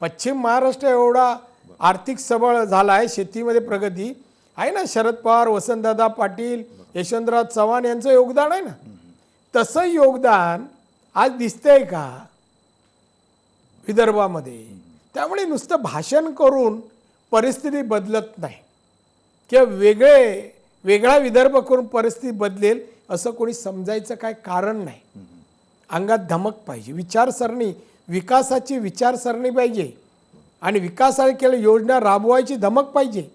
Speaker 2: पश्चिम महाराष्ट्र एवढा आर्थिक सबळ झाला आहे, शेतीमध्ये प्रगती आहे ना, शरद पवार, वसंतदादा पाटील, यशवंतराव चव्हाण यांचं योगदान आहे ना. तसं योगदान आज दिसतंय का विदर्भामध्ये? त्यामुळे नुसतं भाषण करून परिस्थिती बदलत नाही किंवा वेगळा विदर्भ करून परिस्थिती बदलेल असं कोणी समजायचं काय कारण नाही. अंगात धमक पाहिजे, विचारसरणी, विकासाची विचारसरणी पाहिजे आणि विकासाला केलं योजना राबवायची धमक पाहिजे.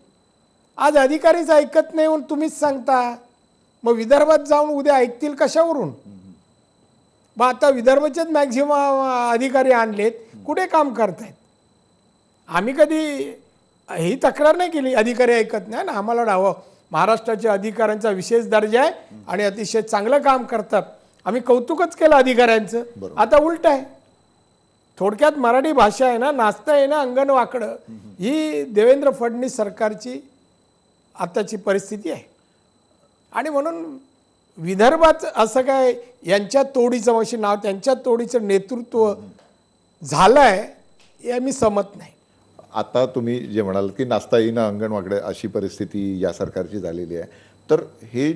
Speaker 2: आज अधिकारीच ऐकत नाही म्हणून तुम्हीच सांगता, मग विदर्भात जाऊन उद्या ऐकतील कशावरून? मग आता विदर्भाचेच मॅक्झिमम अधिकारी आणलेत, कुठे काम करतायत? आम्ही कधी ही तक्रार नाही केली अधिकारी ऐकत नाही ना, आम्हाला डावं महाराष्ट्राच्या अधिकाऱ्यांचा विशेष दर्जा आहे आणि अतिशय चांगलं काम करतात, आम्ही कौतुकच केलं अधिकाऱ्यांचं. आता उलट आहे. थोडक्यात मराठी भाषा आहे ना, नाचता आहे ना अंगण वाकडं, ही देवेंद्र फडणवीस सरकारची आताची परिस्थिती आहे. आणि म्हणून विदर्भात असं काय यांच्या तोडीचं अशी नाव, त्यांच्या तोडीचं नेतृत्व झालं आहे हे मी समत नाही.
Speaker 1: आता तुम्ही जे म्हणाल की नाचता येईना अंगण वाकडे अशी परिस्थिती या सरकारची झालेली आहे, तर ही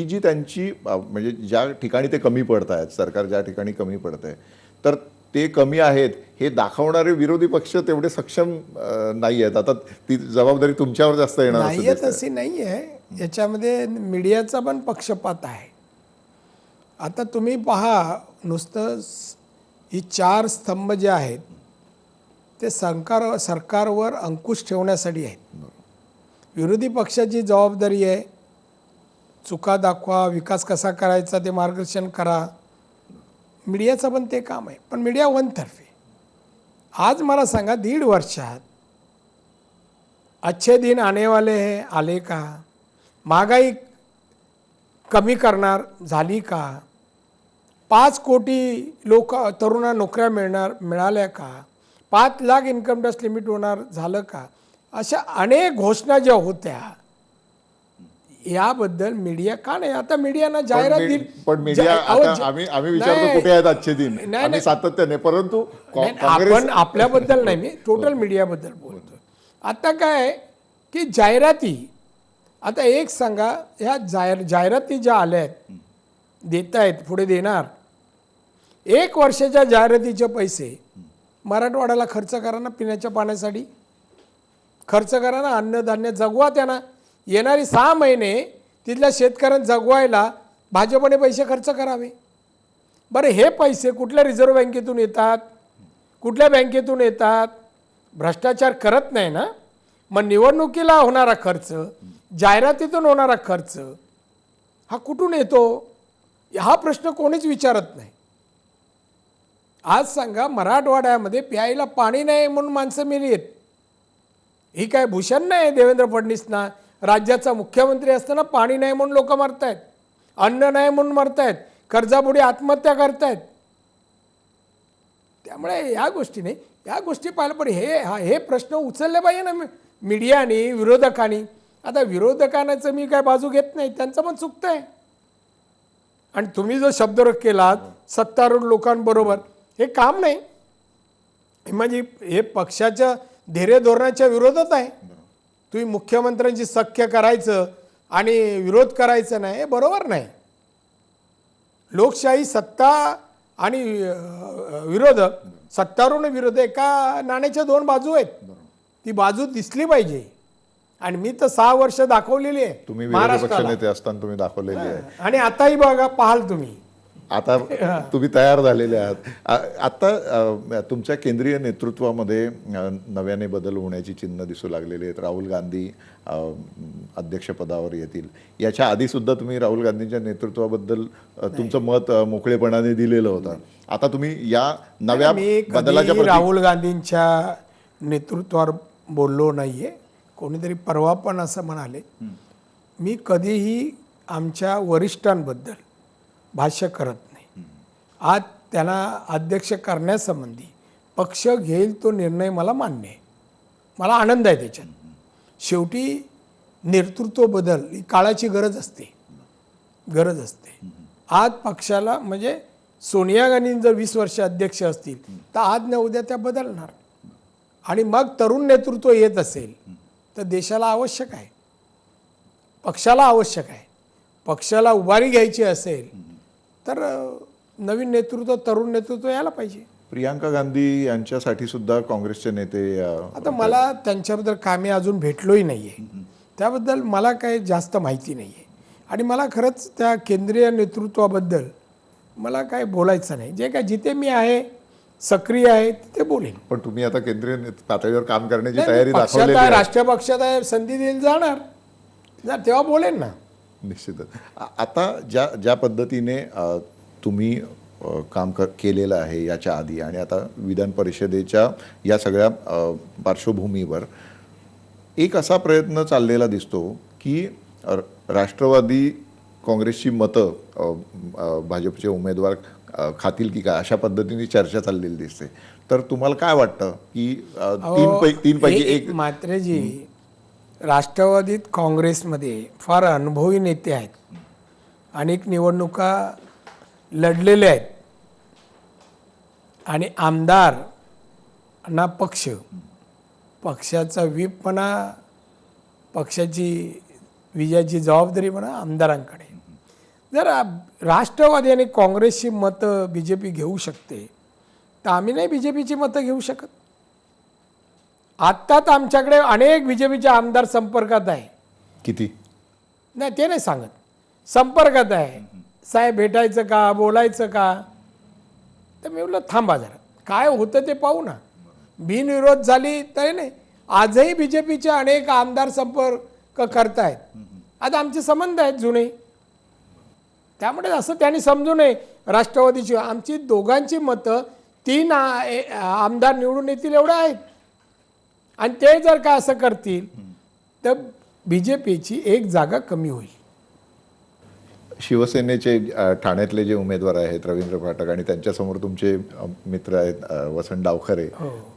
Speaker 1: जी त्यांची म्हणजे ज्या ठिकाणी ते कमी पडत आहेत, सरकार ज्या ठिकाणी कमी पडत आहे, तर ते कमी आहेत हे दाखवणारे विरोधी पक्ष तेवढे सक्षम नाही आहेत. आता ती जबाबदारी तुमच्यावर जास्त येणार
Speaker 2: नाही आहे, तशी नाही आहे. याच्यामध्ये मीडियाचा पण पक्षपात आहे. आता तुम्ही पहा, नुसतं ही 4 स्तंभ जे आहेत ते सरकारवर अंकुश ठेवण्यासाठी आहेत. विरोधी पक्षाची जबाबदारी आहे चुका दाखवा, विकास कसा करायचा ते मार्गदर्शन करा. मीडियाचं पण ते काम आहे, पण मीडिया वनतर्फे. आज मला सांगा, 1.5 वर्षात अच्छे दिन आने वाले हैं आले का? महागाई कमी करणार झाली का? 5 कोटी लोक तरुणांना नोकऱ्या मिळाल्या का? 5 लाख इन्कम टॅक्स लिमिट होणार झालं का? अशा अनेक घोषणा ज्या होत्या याबद्दल मीडिया का नाही? आता मीडियानं जाहिरात दिली,
Speaker 1: पण मीडिया आम्ही विचारतो कुठे आहेत आजचे दिन, आम्ही सातत्याने, परंतु
Speaker 2: आपण आपल्याबद्दल नाही, मी टोटल मीडियाबद्दल बोलतोय. आता काय की जाहिराती, आता एक सांगा, ह्या जाहिराती ज्या आल्या आहेत, देत आहेत, पुढे देणार, 1 वर्षाच्या जाहिरातीचे पैसे मराठवाड्याला खर्च करा ना, पिण्याच्या पाण्यासाठी खर्च करा ना, अन्नधान्य जगवा त्यांना. येणारी 6 महिने तिथल्या शेतकऱ्यांना जगवायला भाजपने पैसे खर्च करावे. बरं, हे पैसे कुठल्या रिझर्व्ह बँकेतून येतात, कुठल्या बँकेतून येतात? भ्रष्टाचार करत नाही ना. मग निवडणुकीला होणारा खर्च, जाहिरातीतून होणारा खर्च हा कुठून येतो? हा प्रश्न कोणीच विचारत नाही. आज सांगा, मराठवाड्यामध्ये प्यायला पाणी नाही म्हणून माणसं मेली आहेत. ही काय भूषण नाही देवेंद्र फडणवीसना? राज्याचा मुख्यमंत्री असताना पाणी नाही म्हणून लोक मरतायत, अन्न नाही म्हणून मरतायत, कर्जापुढे आत्महत्या करतायत. त्यामुळे या गोष्टी नाही, या गोष्टी पाहिलं, पण हे प्रश्न उचलले पाहिजे ना मीडियाने विरोधकांनी, आता विरोधकांचं मी काय बाजू घेत नाही, त्यांचं पण चुकतंय. आणि तुम्ही जो शब्दरोग केलात सत्तारूढ लोकांबरोबर, हे काम नाही. म्हणजे हे पक्षाच्या धैर्य धोरणाच्या विरोधात आहे. तुम्ही मुख्यमंत्र्यांची सख्य करायचं आणि विरोध करायचं नाही, हे बरोबर नाही. लोकशाही सत्ता आणि विरोधक, सत्तारूढ विरोध एका नाण्याच्या दोन बाजू आहेत. ती बाजू दिसली पाहिजे. आणि मी तर 6 वर्ष दाखवलेली आहे
Speaker 1: तुम्ही विरोधी पक्षनेते असताना तुम्ही दाखवलेली आहे.
Speaker 2: आणि आताही बघा, पाहाल तुम्ही,
Speaker 1: आता तुम्ही तयार झालेले आहात. आता तुमच्या केंद्रीय नेतृत्वामध्ये नव्याने बदल होण्याची चिन्ह दिसू लागलेली आहेत. राहुल गांधी अध्यक्षपदावर येतील. याच्या आधी सुद्धा तुम्ही राहुल गांधींच्या नेतृत्वाबद्दल तुमचं मत मोकळेपणाने दिलेलं होतं. आता तुम्ही या नव्या बदलाच्या
Speaker 2: मी राहुल गांधींच्या नेतृत्वावर बोललो नाहीये. कोणीतरी परवा पण असं म्हणाले. मी कधीही आमच्या वरिष्ठांबद्दल भाष्य करत नाही. आज त्यांना अध्यक्ष करण्यासंबंधी पक्ष घेईल तो निर्णय मला मान्य आहे, मला आनंद आहे त्याच्यात. शेवटी नेतृत्व बदल ही काळाची गरज असते. आज पक्षाला म्हणजे सोनिया गांधी जर 20 वर्ष अध्यक्ष असतील तर आज न उद्या त्या बदलणार. आणि मग तरुण नेतृत्व येत असेल तर देशाला आवश्यक आहे, पक्षाला आवश्यक आहे. पक्षाला उभारी घ्यायची असेल तर नवीन नेतृत्व, तरुण नेतृत्व यायला पाहिजे.
Speaker 1: प्रियांका गांधी यांच्यासाठी सुद्धा काँग्रेसचे नेते
Speaker 2: आता मला त्यांच्याबद्दल कामी अजून भेटलोही नाही आहे, त्याबद्दल मला काही जास्त माहिती नाही आहे. आणि मला खरंच त्या केंद्रीय नेतृत्वाबद्दल मला काय बोलायचं नाही. जे काय जिथे मी आहे, सक्रिय आहे, तिथे बोलेन.
Speaker 1: पण तुम्ही आता केंद्रीय पातळीवर काम करण्याची तयारी दाखवलेली
Speaker 2: पक्षात आहे,
Speaker 1: आहे.
Speaker 2: राष्ट्रीय पक्षात आहे, संधी देईल जाणार तेव्हा बोलेन ना.
Speaker 1: निश्चितच. आता ज्या पद्धतीने तुम्ही काम केलेलं आहे याच्या आधी आणि आता विधान परिषदेच्या या सगळ्या पार्श्वभूमीवर एक असा प्रयत्न चाललेला दिसतो की राष्ट्रवादी काँग्रेसची मतं भाजपचे उमेदवार खातील की काय, अशा पद्धतीने चर्चा चाललेली दिसते. तर तुम्हाला काय वाटतं की तीन पैकी एक
Speaker 2: मात्र जी राष्ट्रवादीत काँग्रेसमध्ये फार अनुभवी नेते आहेत, अनेक निवडणुका लढलेल्या आहेत आणि आमदार ना पक्षाचा व्हीपपणा, पक्षाची विजयाची जबाबदारी म्हणा आमदारांकडे. जर राष्ट्रवादी आणि काँग्रेसची मतं BJP घेऊ शकते तर आम्ही नाही BJPची मतं घेऊ शकत. आत्ताच आमच्याकडे अनेक BJPचे आमदार संपर्कात आहे.
Speaker 1: किती?
Speaker 2: नाही ते नाही सांगत, संपर्कात आहे. साहेब भेटायचं का, बोलायचं का? तर मी म्हटलं थांबा जरा, काय होतं ते पाहू ना. बिनविरोध झाली तर नाही. आजही BJPचे अनेक आमदार संपर्क करतायत. आता आमचे संबंध आहेत जुने, त्यामुळे असं त्यांनी समजू नये. राष्ट्रवादीची आमची दोघांची मतं 3 आमदार निवडून येतील एवढे आहेत. आणि ते जर का असं करतील तर BJPची 1 जागा कमी होईल.
Speaker 1: शिवसेनेचे ठाण्यातले जे उमेदवार आहेत रवींद्र फाटक आणि त्यांच्यासमोर तुमचे मित्र आहेत वसंत डावखरे,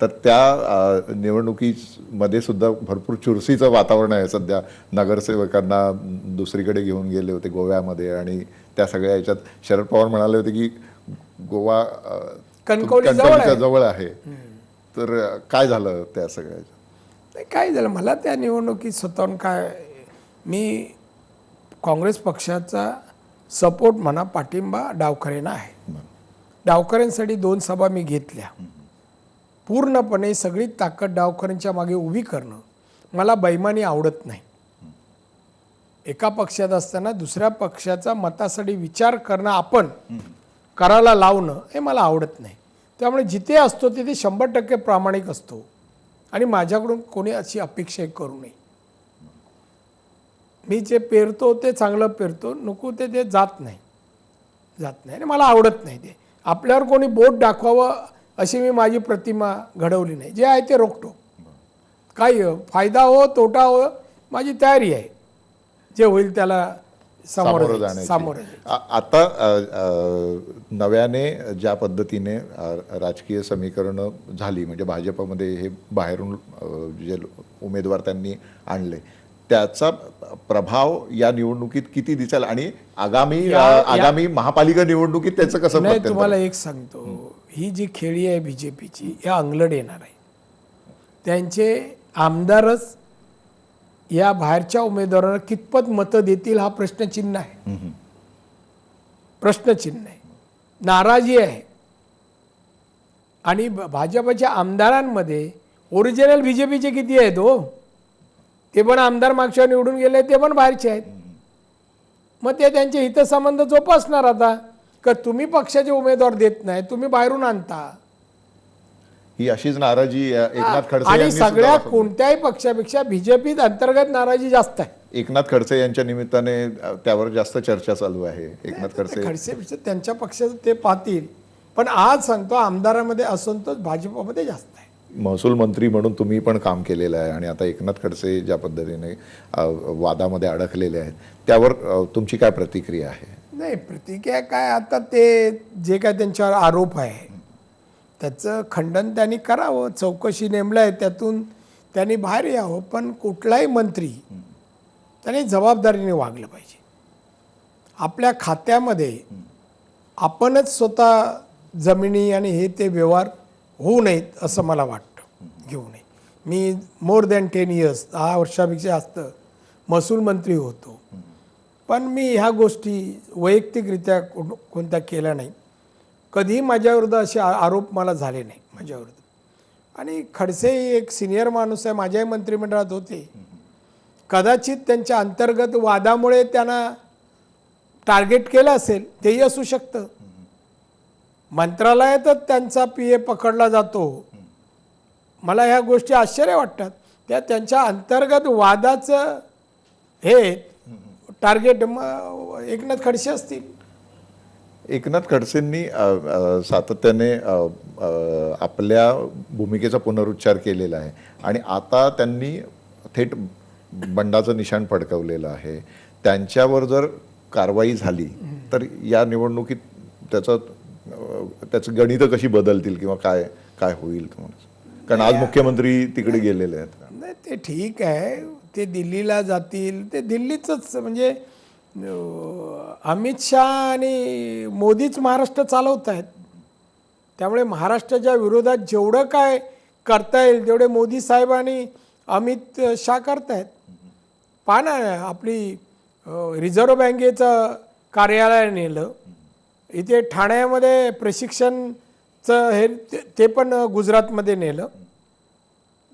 Speaker 1: तर त्या निवडणुकीमध्ये सुद्धा भरपूर चुरशीचं वातावरण आहे सध्या. नगरसेवकांना दुसरीकडे घेऊन गेले होते गोव्यामध्ये आणि त्या सगळ्या याच्यात शरद पवार म्हणाले होते की गोवा कणकवलीच्या जवळ आहे. तर काय झालं त्या सगळ्याच्या?
Speaker 2: काय झालं, मला त्या निवडणुकीत स्वतःहून काय, मी काँग्रेस पक्षाचा सपोर्ट म्हणा, पाठिंबा डावखरेंना आहे. डावखरेंसाठी 2 सभा मी घेतल्या. पूर्णपणे सगळी ताकद डावखरेंच्या मागे उभी करणं मला बैमानी आवडत नाही. एका पक्षात असताना दुसऱ्या पक्षाचा मतासाठी विचार करणं, आपण करायला लावणं, हे मला आवडत नाही. त्यामुळे जिथे असतो तिथे 100% प्रामाणिक असतो आणि माझ्याकडून कोणी अशी अपेक्षा करू नये. मी जे पेरतो ते चांगलं पेरतो, नको ते जात नाही आणि मला आवडत नाही. ते आपल्यावर कोणी बोट दाखवावं अशी मी माझी प्रतिमा घडवली नाही. जे आहे ते रोखतो. काही फायदा हो तोटा हो, माझी तयारी आहे. जे होईल त्याला सामोरं
Speaker 1: जाण्याची. आता नव्याने ज्या पद्धतीने राजकीय समीकरणं झाली, म्हणजे भाजपमध्ये हे बाहेरून जे उमेदवार त्यांनी आणले, त्याचा प्रभाव या निवडणुकीत किती दिसेल आणि आगामी महापालिका निवडणुकीत त्याचं कसं
Speaker 2: नाही,
Speaker 1: प्रत्यानंतर?
Speaker 2: तुम्हाला एक सांगतो, ही जी खेळी आहे बीजेपीची, या अंगलट येणार आहे. त्यांचे आमदारच या बाहेरच्या उमेदवारांना कितपत मतं देतील हा प्रश्नचिन्ह आहे. प्रश्नचिन्ह आहे, नाराजी आहे. आणि भाजपच्या आमदारांमध्ये ओरिजिनल बीजेपीचे किती आहेत हो? ते पण आमदार मागच्या निवडून गेले, ते पण बाहेरचे आहेत. मग ते त्यांचे हितसंबंध जोपासणार आता, का तुम्ही पक्षाचे उमेदवार देत नाही, तुम्ही बाहेरून आणता.
Speaker 1: ही अशीच नाराजी एकनाथ खडसे
Speaker 2: आणि
Speaker 1: यांनी सुद्धा
Speaker 2: सगळ्या कोणत्याही पक्षापेक्षा बीजेपीत अंतर्गत नाराजी जास्त आहे.
Speaker 1: एकनाथ खडसे यांच्या निमित्ताने त्यावर जास्त चर्चा चालू आहे. एकनाथ खडसे
Speaker 2: खडसे त्यांच्या पक्षाचं ते पाहतील, पण आज सांगतो आमदारांमध्ये असंतोष भाजपमध्ये जास्त आहे.
Speaker 1: महसूल मंत्री म्हणून तुम्ही पण काम केलेलं आहे आणि आता एकनाथ खडसे ज्या पद्धतीने वादामध्ये अडकलेले आहेत, त्यावर तुमची काय प्रतिक्रिया आहे?
Speaker 2: नाही, प्रतिक्रिया काय, आता ते जे काय त्यांच्यावर आरोप आहे त्याचं खंडन त्यांनी करावं. चौकशी नेमलं आहे, त्यातून त्यांनी बाहेर यावं. पण कुठलाही मंत्री त्यांनी जबाबदारीने वागलं पाहिजे. आपल्या खात्यामध्ये आपणच स्वतः जमिनी आणि हे ते व्यवहार होऊ नयेत असं मला वाटतं, घेऊ नये. मी मोर दॅन 10 years 10 वर्षापेक्षा जास्त महसूल मंत्री होतो, पण मी ह्या गोष्टी वैयक्तिकरित्या कोणत्या केल्या नाही. कधीही माझ्याविरुद्ध असे आरोप मला झाले नाही माझ्याविरुद्ध. आणि खडसे एक सिनियर माणूस आहे, माझ्याही मंत्रिमंडळात होते. कदाचित त्यांच्या अंतर्गत वादामुळे त्यांना टार्गेट केलं असेल, तेही असू शकतं. मंत्रालयातच त्यांचा PA पकडला जातो. मला ह्या गोष्टी आश्चर्य वाटतात. त्यांच्या अंतर्गत वादाचं हे टार्गेट एकनाथ खडसे असतील.
Speaker 1: एकनाथ खडसेंनी सातत्याने आपल्या भूमिकेचा पुनरुच्चार केलेला आहे आणि आता त्यांनी थेट बंडाचं निशाण फडकवलेलं आहे. त्यांच्यावर जर कारवाई झाली तर या निवडणुकीत त्याचं गणित कशी बदलतील किंवा काय काय होईल तुम्हाला? कारण आज मुख्यमंत्री तिकडे गेलेले आहेत.
Speaker 2: नाही, ते ठीक आहे, ते दिल्लीला जातील. ते दिल्लीचंच म्हणजे अमित शहा आणि मोदीच महाराष्ट्र चालवत आहेत. त्यामुळे महाराष्ट्राच्या विरोधात जेवढं काय करता येईल तेवढे मोदी साहेब आणि अमित शहा करतायत. पहा ना, आपली रिझर्व्ह बँकेचं कार्यालय नेलं, इथे ठाण्यामध्ये प्रशिक्षणचं हे ते पण गुजरातमध्ये नेलं.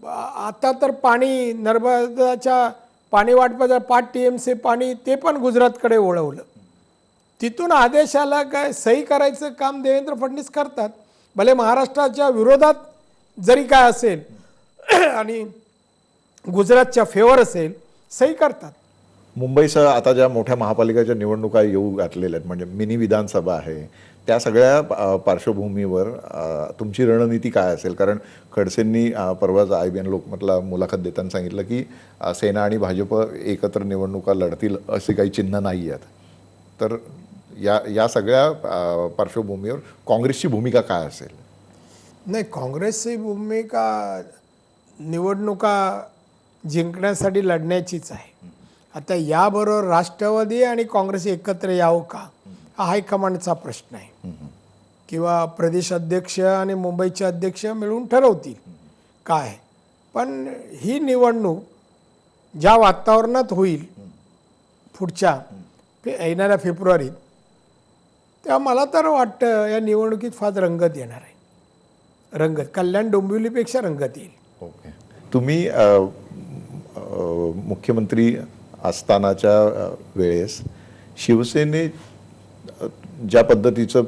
Speaker 2: आता तर पाणी नर्मदाच्या पाणी वाटपाचं 5 TMC पाणी ते पण गुजरातकडे वळवलं. तिथून आदेश आला, काय सही करायचं काम देवेंद्र फडणवीस करतात. भले महाराष्ट्राच्या विरोधात जरी काय असेल आणि गुजरातच्या फेवर असेल, सही करतात.
Speaker 1: मुंबईसह आता ज्या मोठ्या महापालिकेच्या निवडणुका येऊ घातलेल्या आहेत, म्हणजे मिनी विधानसभा आहे, त्या सगळ्या पार्श्वभूमीवर तुमची रणनीती काय असेल? कारण खडसेंनी परवाच IBN लोकमतला मुलाखत देताना सांगितलं की सेना आणि भाजप एकत्र निवडणुका लढतील असे काही चिन्ह नाही आहेत. तर या सगळ्या पार्श्वभूमीवर काँग्रेसची भूमिका काय असेल?
Speaker 2: नाही, काँग्रेसची भूमिका निवडणुका जिंकण्यासाठी लढण्याचीच आहे. आता याबरोबर राष्ट्रवादी आणि काँग्रेस एकत्र यावं का, हा हायकमांडचा प्रश्न आहे. किंवा प्रदेश अध्यक्ष आणि मुंबईचे अध्यक्ष मिळून ठरवतील काय. पण ही निवडणूक ज्या वातावरणात होईल पुढच्या येणाऱ्या फेब्रुवारीत, तेव्हा मला तर वाटतं या निवडणुकीत फार रंगत येणार आहे. रंगत कल्याण डोंबिवलीपेक्षा रंगत येईल.
Speaker 1: ओके. तुम्ही मुख्यमंत्री असतानाच्या वेळेस शिवसेने ज्या पद्धतीचं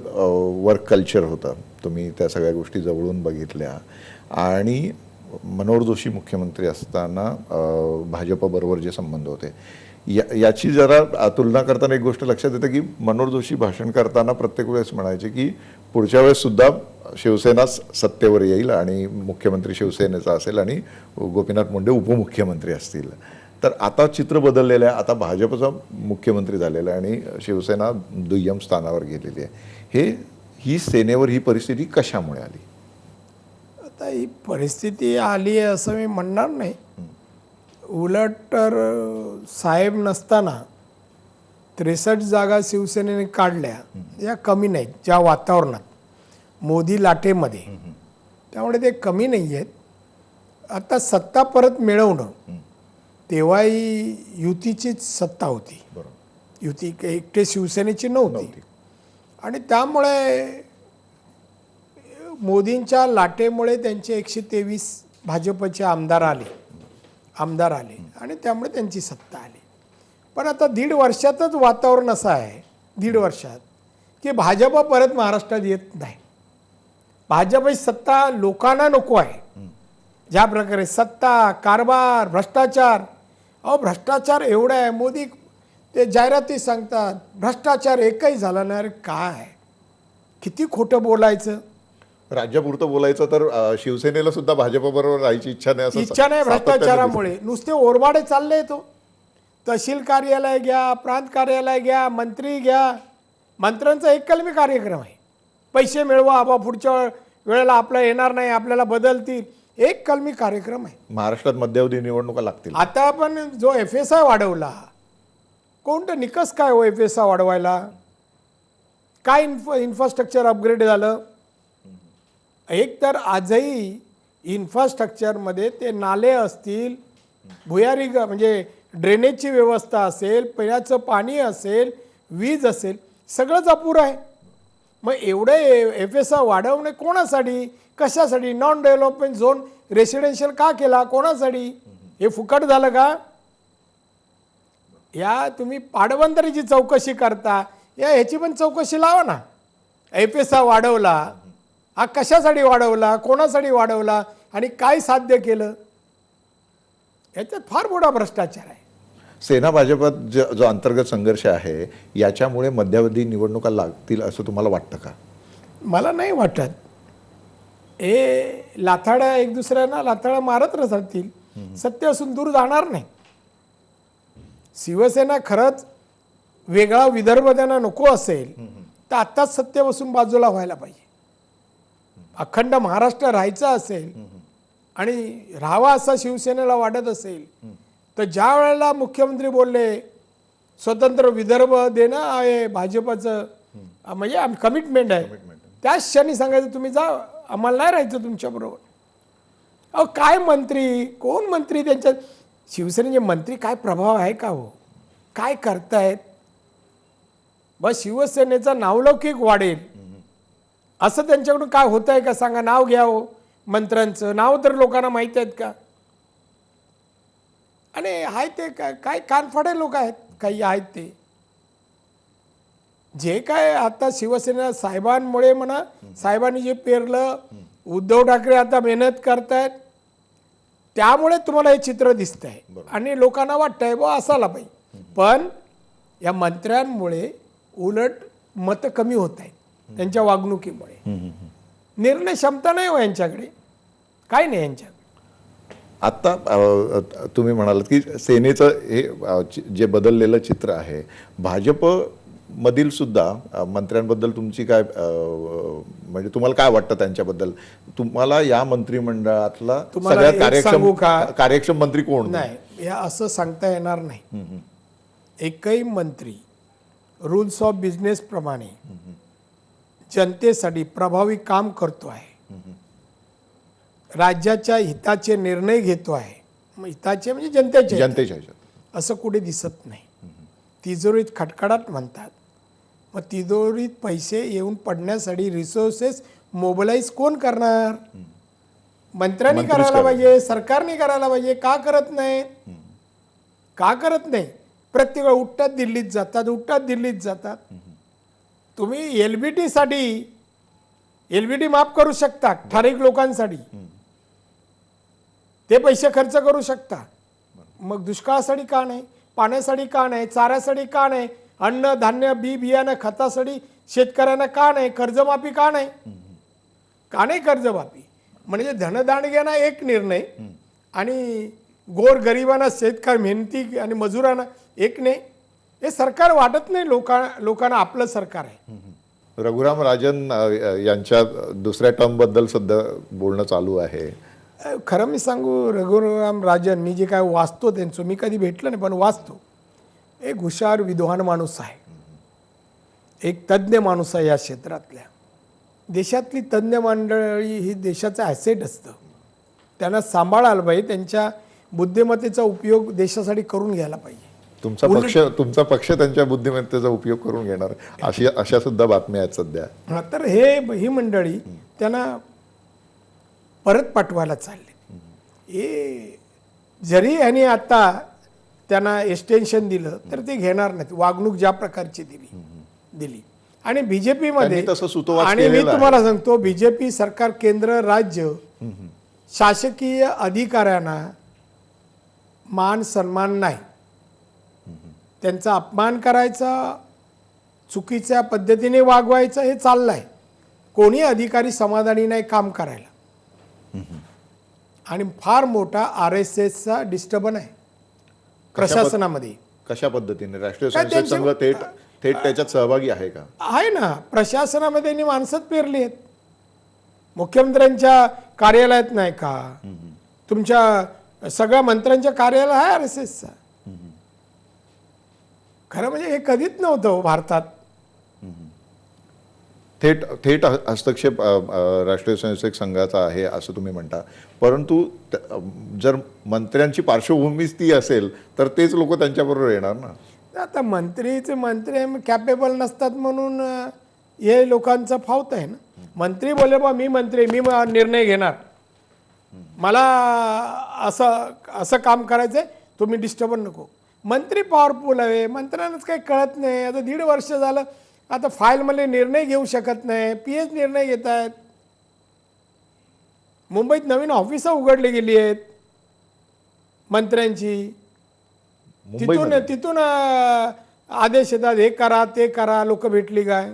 Speaker 1: वर्क कल्चर होतं, तुम्ही त्या सगळ्या गोष्टी जवळून बघितल्या आणि मनोहर जोशी मुख्यमंत्री असताना भाजपबरोबर जे संबंध होते, याची जरा तुलना करताना एक गोष्ट लक्षात येते की मनोहर जोशी भाषण करताना प्रत्येक वेळेस म्हणायचे की पुढच्या वेळेस सुद्धा शिवसेनाच सत्तेवर येईल आणि मुख्यमंत्री शिवसेनेचा असेल आणि गोपीनाथ मुंडे उपमुख्यमंत्री असतील. तर आता चित्र बदललेलं आहे. आता भाजपचा मुख्यमंत्री झालेला आहे आणि शिवसेना दुय्यम स्थानावर गेलेली आहे. हे ही सेनेवर ही परिस्थिती कशामुळे आली?
Speaker 2: आता ही परिस्थिती आली आहे असं मी म्हणणार नाही. उलट तर साहेब नसताना 63 जागा शिवसेनेने काढल्या या कमी नाहीत ज्या वातावरणात मोदी लाटेमध्ये, त्यामुळे ते कमी नाही आहेत. आता सत्ता परत मिळवणं तेव्हाही युतीचीच सत्ता होती,
Speaker 1: बरोबर.
Speaker 2: युती एकटे शिवसेनेची नव्हती. आणि त्यामुळे मोदींच्या लाटेमुळे त्यांचे 123 भाजपचे आमदार आले आणि त्यामुळे त्यांची सत्ता आली. पण आता 1.5 वर्षातच वातावरण असं आहे, 1.5 वर्षात, की भाजप परत महाराष्ट्रात येत नाही. भाजपची सत्ता लोकांना नको आहे. ज्या प्रकारे सत्ता, कारभार, भ्रष्टाचार, भ्रष्टाचार एवढा आहे. मोदी ते जाहिराती सांगतात भ्रष्टाचार एकही झाला नाही. अरे काय, किती खोटं बोलायचं.
Speaker 1: राज्यापुरतं बोलायचं तर शिवसेनेला सुद्धा भाजपबरोबर राहायची इच्छा नाही, असं
Speaker 2: इच्छा नाही.
Speaker 1: सातत्याने
Speaker 2: भ्रष्टाचारामुळे नुसते ओरबाडे चालले. तो तहसील कार्यालय घ्या, प्रांत कार्यालय घ्या, मंत्री घ्या, मंत्र्यांचा एक कलमी कार्यक्रम आहे. पैसे मिळवा, आबा पुढच्या वेळेला आपलं येणार नाही, आपल्याला बदलतील, एक कलमी कार्यक्रम आहे.
Speaker 1: महाराष्ट्रात मध्यावधी निवडणुका लागतील.
Speaker 2: आता आपण जो FSI वाढवला, कोणतं निकष काय हो FSI वाढवायला? काय इन्फ्रास्ट्रक्चर अपग्रेड झालं? एक तर आजही इन्फ्रास्ट्रक्चरमध्ये ते नाले असतील, भुयारी म्हणजे ड्रेनेजची व्यवस्था असेल, पिण्याचं पाणी असेल, वीज असेल, सगळंच अपुरं आहे. मग एवढे FSI वाढवणे कोणासाठी, कशासाठी? नॉन डेव्हलपमेंट झोन रेसिडेन्शियल का केला, कोणासाठी? हे फुकट झालं का? या तुम्ही पाटबंधारेची चौकशी करता, ह्याची पण चौकशी लावा ना. FSI वाढवला, हा कशासाठी वाढवला, कोणासाठी वाढवला आणि काय साध्य केलं? याच्यात फार मोठा भ्रष्टाचार आहे.
Speaker 1: सेना भाजपात जो अंतर्गत संघर्ष आहे याच्यामुळे मध्यावधी निवडणुका लागतील असं तुम्हाला वाटतं का?
Speaker 2: मला नाही वाटत. हे लाथाड्या एक दुसऱ्यांना लाथाड्या मारत राहतील, सत्य असून दूर जाणार नाही. शिवसेना खरंच वेगळा विदर्भ त्यांना नको असेल तर आत्ताच सत्य बसून बाजूला व्हायला पाहिजे. अखंड महाराष्ट्र राहायचा असेल आणि राहावा असं शिवसेनेला वाटत असेल तर ज्या वेळेला मुख्यमंत्री बोलले स्वतंत्र विदर्भ देणं आहे भाजपचं, म्हणजे कमिटमेंट आहे, त्याच क्षणी सांगायचं तुम्ही जा, आम्हाला नाही राहायचं तुमच्याबरोबर. काय मंत्री, कोण मंत्री, त्यांच्या शिवसेनेचे मंत्री काय प्रभाव आहे का हो? काय करतायत? बस शिवसेनेचा नावलौकिक वाढेल असं त्यांच्याकडून काय होत आहे का सांगा? नाव घ्या हो मंत्र्यांचं, नाव तर लोकांना माहीत आहेत का? आणि आहे ते काय कानफाडे लोक आहेत, काही आहेत ते जे काय आता शिवसेना साहेबांमुळे म्हणा, साहेबांनी जे पेरलं, उद्धव ठाकरे आता मेहनत करतायत, त्यामुळे तुम्हाला हे चित्र दिसत आहे आणि लोकांना वाटतंय बा असायला पाहिजे. पण या मंत्र्यांमुळे उलट मतं कमी होत आहेत त्यांच्या वागणुकीमुळे. निर्णय क्षमता नाही हो यांच्याकडे, काय नाही यांच्याकडे.
Speaker 1: आत्ता तुम्ही म्हणालात की सेनेचं हे जे बदललेलं चित्र आहे, भाजप मधील सुद्धा मंत्र्यांबद्दल तुमची काय म्हणजे तुम्हाला काय वाटतं त्यांच्याबद्दल? तुम्हाला या मंत्रिमंडळातला सगळ्यात कार्यक्षम मंत्री कोण?
Speaker 2: नाही, या असं सांगता येणार नाही. एकही मंत्री रूल्स ऑफ बिझनेस प्रमाणे जनतेसाठी प्रभावी काम करतो आहे, राज्याच्या हिताचे निर्णय घेतो आहे. हिताचे म्हणजे जनतेच्या असं कुठे दिसत नाही. तिजोरीत खटखडाट म्हणतात, मग तिजोरीत पैसे येऊन पडण्यासाठी रिसोर्सेस मोबिलाइज कोण करणार? मंत्र्यांनी करायला पाहिजे, सरकारने करायला पाहिजे. का करत नाही? का करत नाही? प्रत्येक वेळ उठतात दिल्लीत जातात. तुम्ही LBT माफ करू शकता ठराविक लोकांसाठी, ते पैसे खर्च करू शकता. मग दुष्काळासाठी का नाही? पाण्यासाठी का नाही? चाऱ्यासाठी का नाही? अन्न धान्य बी बियाणं खतासाठी शेतकऱ्यांना का नाही? कर्जमाफी का नाही? का नाही कर्जमाफी? म्हणजे धनदांडग्यांना एक निर्णय आणि गोर गरिबांना, शेतकरी मेहनती आणि मजुरांना एक नाही. हे सरकार वाटत नाही लोकांना आपलं सरकार आहे.
Speaker 1: रघुराम राजन यांच्या दुसऱ्या टर्मबद्दल सध्या बोलणं चालू आहे.
Speaker 2: खरं मी सांगू, रघुराम राजन, मी जे काय वाचतो त्यांचं, मी कधी भेटलं नाही पण वाचतो, एक हुशार विद्वान माणूस आहे, एक तज्ज्ञ माणूस आहे या क्षेत्रातल्या. देशातली तज्ज्ञ मंडळी ही देशाचं ॲसेट असतं, त्यांना सांभाळायला पाहिजे, त्यांच्या बुद्धिमत्तेचा उपयोग देशासाठी करून घ्यायला पाहिजे.
Speaker 1: तुमचा पक्ष त्यांच्या बुद्धिमत्तेचा उपयोग करून घेणार अशा सुद्धा बातम्या आहेत सध्या.
Speaker 2: हा, तर ही मंडळी त्यांना परत पाठवायला चालले. हे जरी ह्याने आता त्यांना एक्सटेन्शन दिलं तर ते घेणार नाहीत. वागणूक ज्या प्रकारची दिली आणि बीजेपी मध्ये
Speaker 1: त्यांनी तसं सुतोवाच
Speaker 2: आणि मी
Speaker 1: केलेला आहे.
Speaker 2: तुम्हाला सांगतो, बीजेपी सरकार, केंद्र, राज्य, शासकीय अधिकाऱ्यांना मान सन्मान नाही, त्यांचा अपमान करायचा, चुकीच्या पद्धतीने वागवायचं हे चाललंय. कोणी अधिकारी समाधानी नाही काम करायला. आणि फार मोठा RSSचा डिस्टर्बन आहे प्रशासनामध्ये.
Speaker 1: कशा पद्धतीने राष्ट्रीय
Speaker 2: काय
Speaker 1: स्वयंसेवक संघ थेट त्याच्यात सहभागी आहे का?
Speaker 2: आहे ना, प्रशासनामध्ये त्यांनी माणसंच पेरली आहेत. मुख्यमंत्र्यांच्या कार्यालयात नाही का, तुमच्या सगळ्या मंत्र्यांच्या कार्यालय आहे RSSचा. खरं म्हणजे हे कधीच नव्हतं हो भारतात.
Speaker 1: थेट हस्तक्षेप राष्ट्रीय स्वयंसेवक संघाचा आहे असं तुम्ही म्हणता, परंतु जर मंत्र्यांची पार्श्वभूमीच ती असेल तर तेच लोक त्यांच्याबरोबर येणार ना.
Speaker 2: आता मंत्री कॅपेबल नसतात म्हणून हे लोकांचं फावत आहे ना. मंत्री बोले बा मी मंत्री, मी निर्णय घेणार, मला असं काम करायचंय, तुम्ही डिस्टर्बन नको. मंत्री पॉवरफुल आहे, मंत्र्यांनाच काही कळत नाही. आता 1.5 वर्ष झालं, आता फाईलमध्ये निर्णय घेऊ शकत नाही, PH निर्णय घेत आहेत. मुंबईत नवीन ऑफिसं उघडली गेली आहेत मंत्र्यांची, तिथून आदेश येतात, हे करा ते करा. लोक भेटली काय?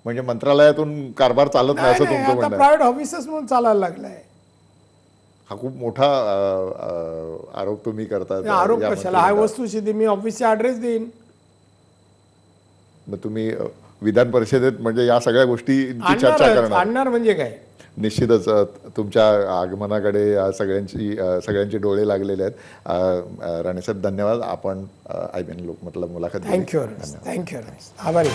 Speaker 1: म्हणजे मंत्रालयातून कारभार चालत नाही असं तुमचं
Speaker 2: आता
Speaker 1: म्हणणं आहे.
Speaker 2: प्रायव्हेट ऑफिसच म्हणून चालायला लागलाय.
Speaker 1: हा खूप मोठा आरोप तुम्ही करता.
Speaker 2: आरोप कशाला? हा वस्तुस्थिती, मी ऑफिसचा ॲड्रेस देईन.
Speaker 1: मग तुम्ही विधान परिषदेत म्हणजे या सगळ्या गोष्टींची चर्चा करणार?
Speaker 2: आणणार म्हणजे काय?
Speaker 1: निश्चितच तुमच्या आगमनाकडे सगळ्यांचे डोळे लागलेले आहेत. राणेसाहेब धन्यवाद. आपण IBN लोकमतला मुलाखत दिली.
Speaker 2: थँक्यू, आभारी.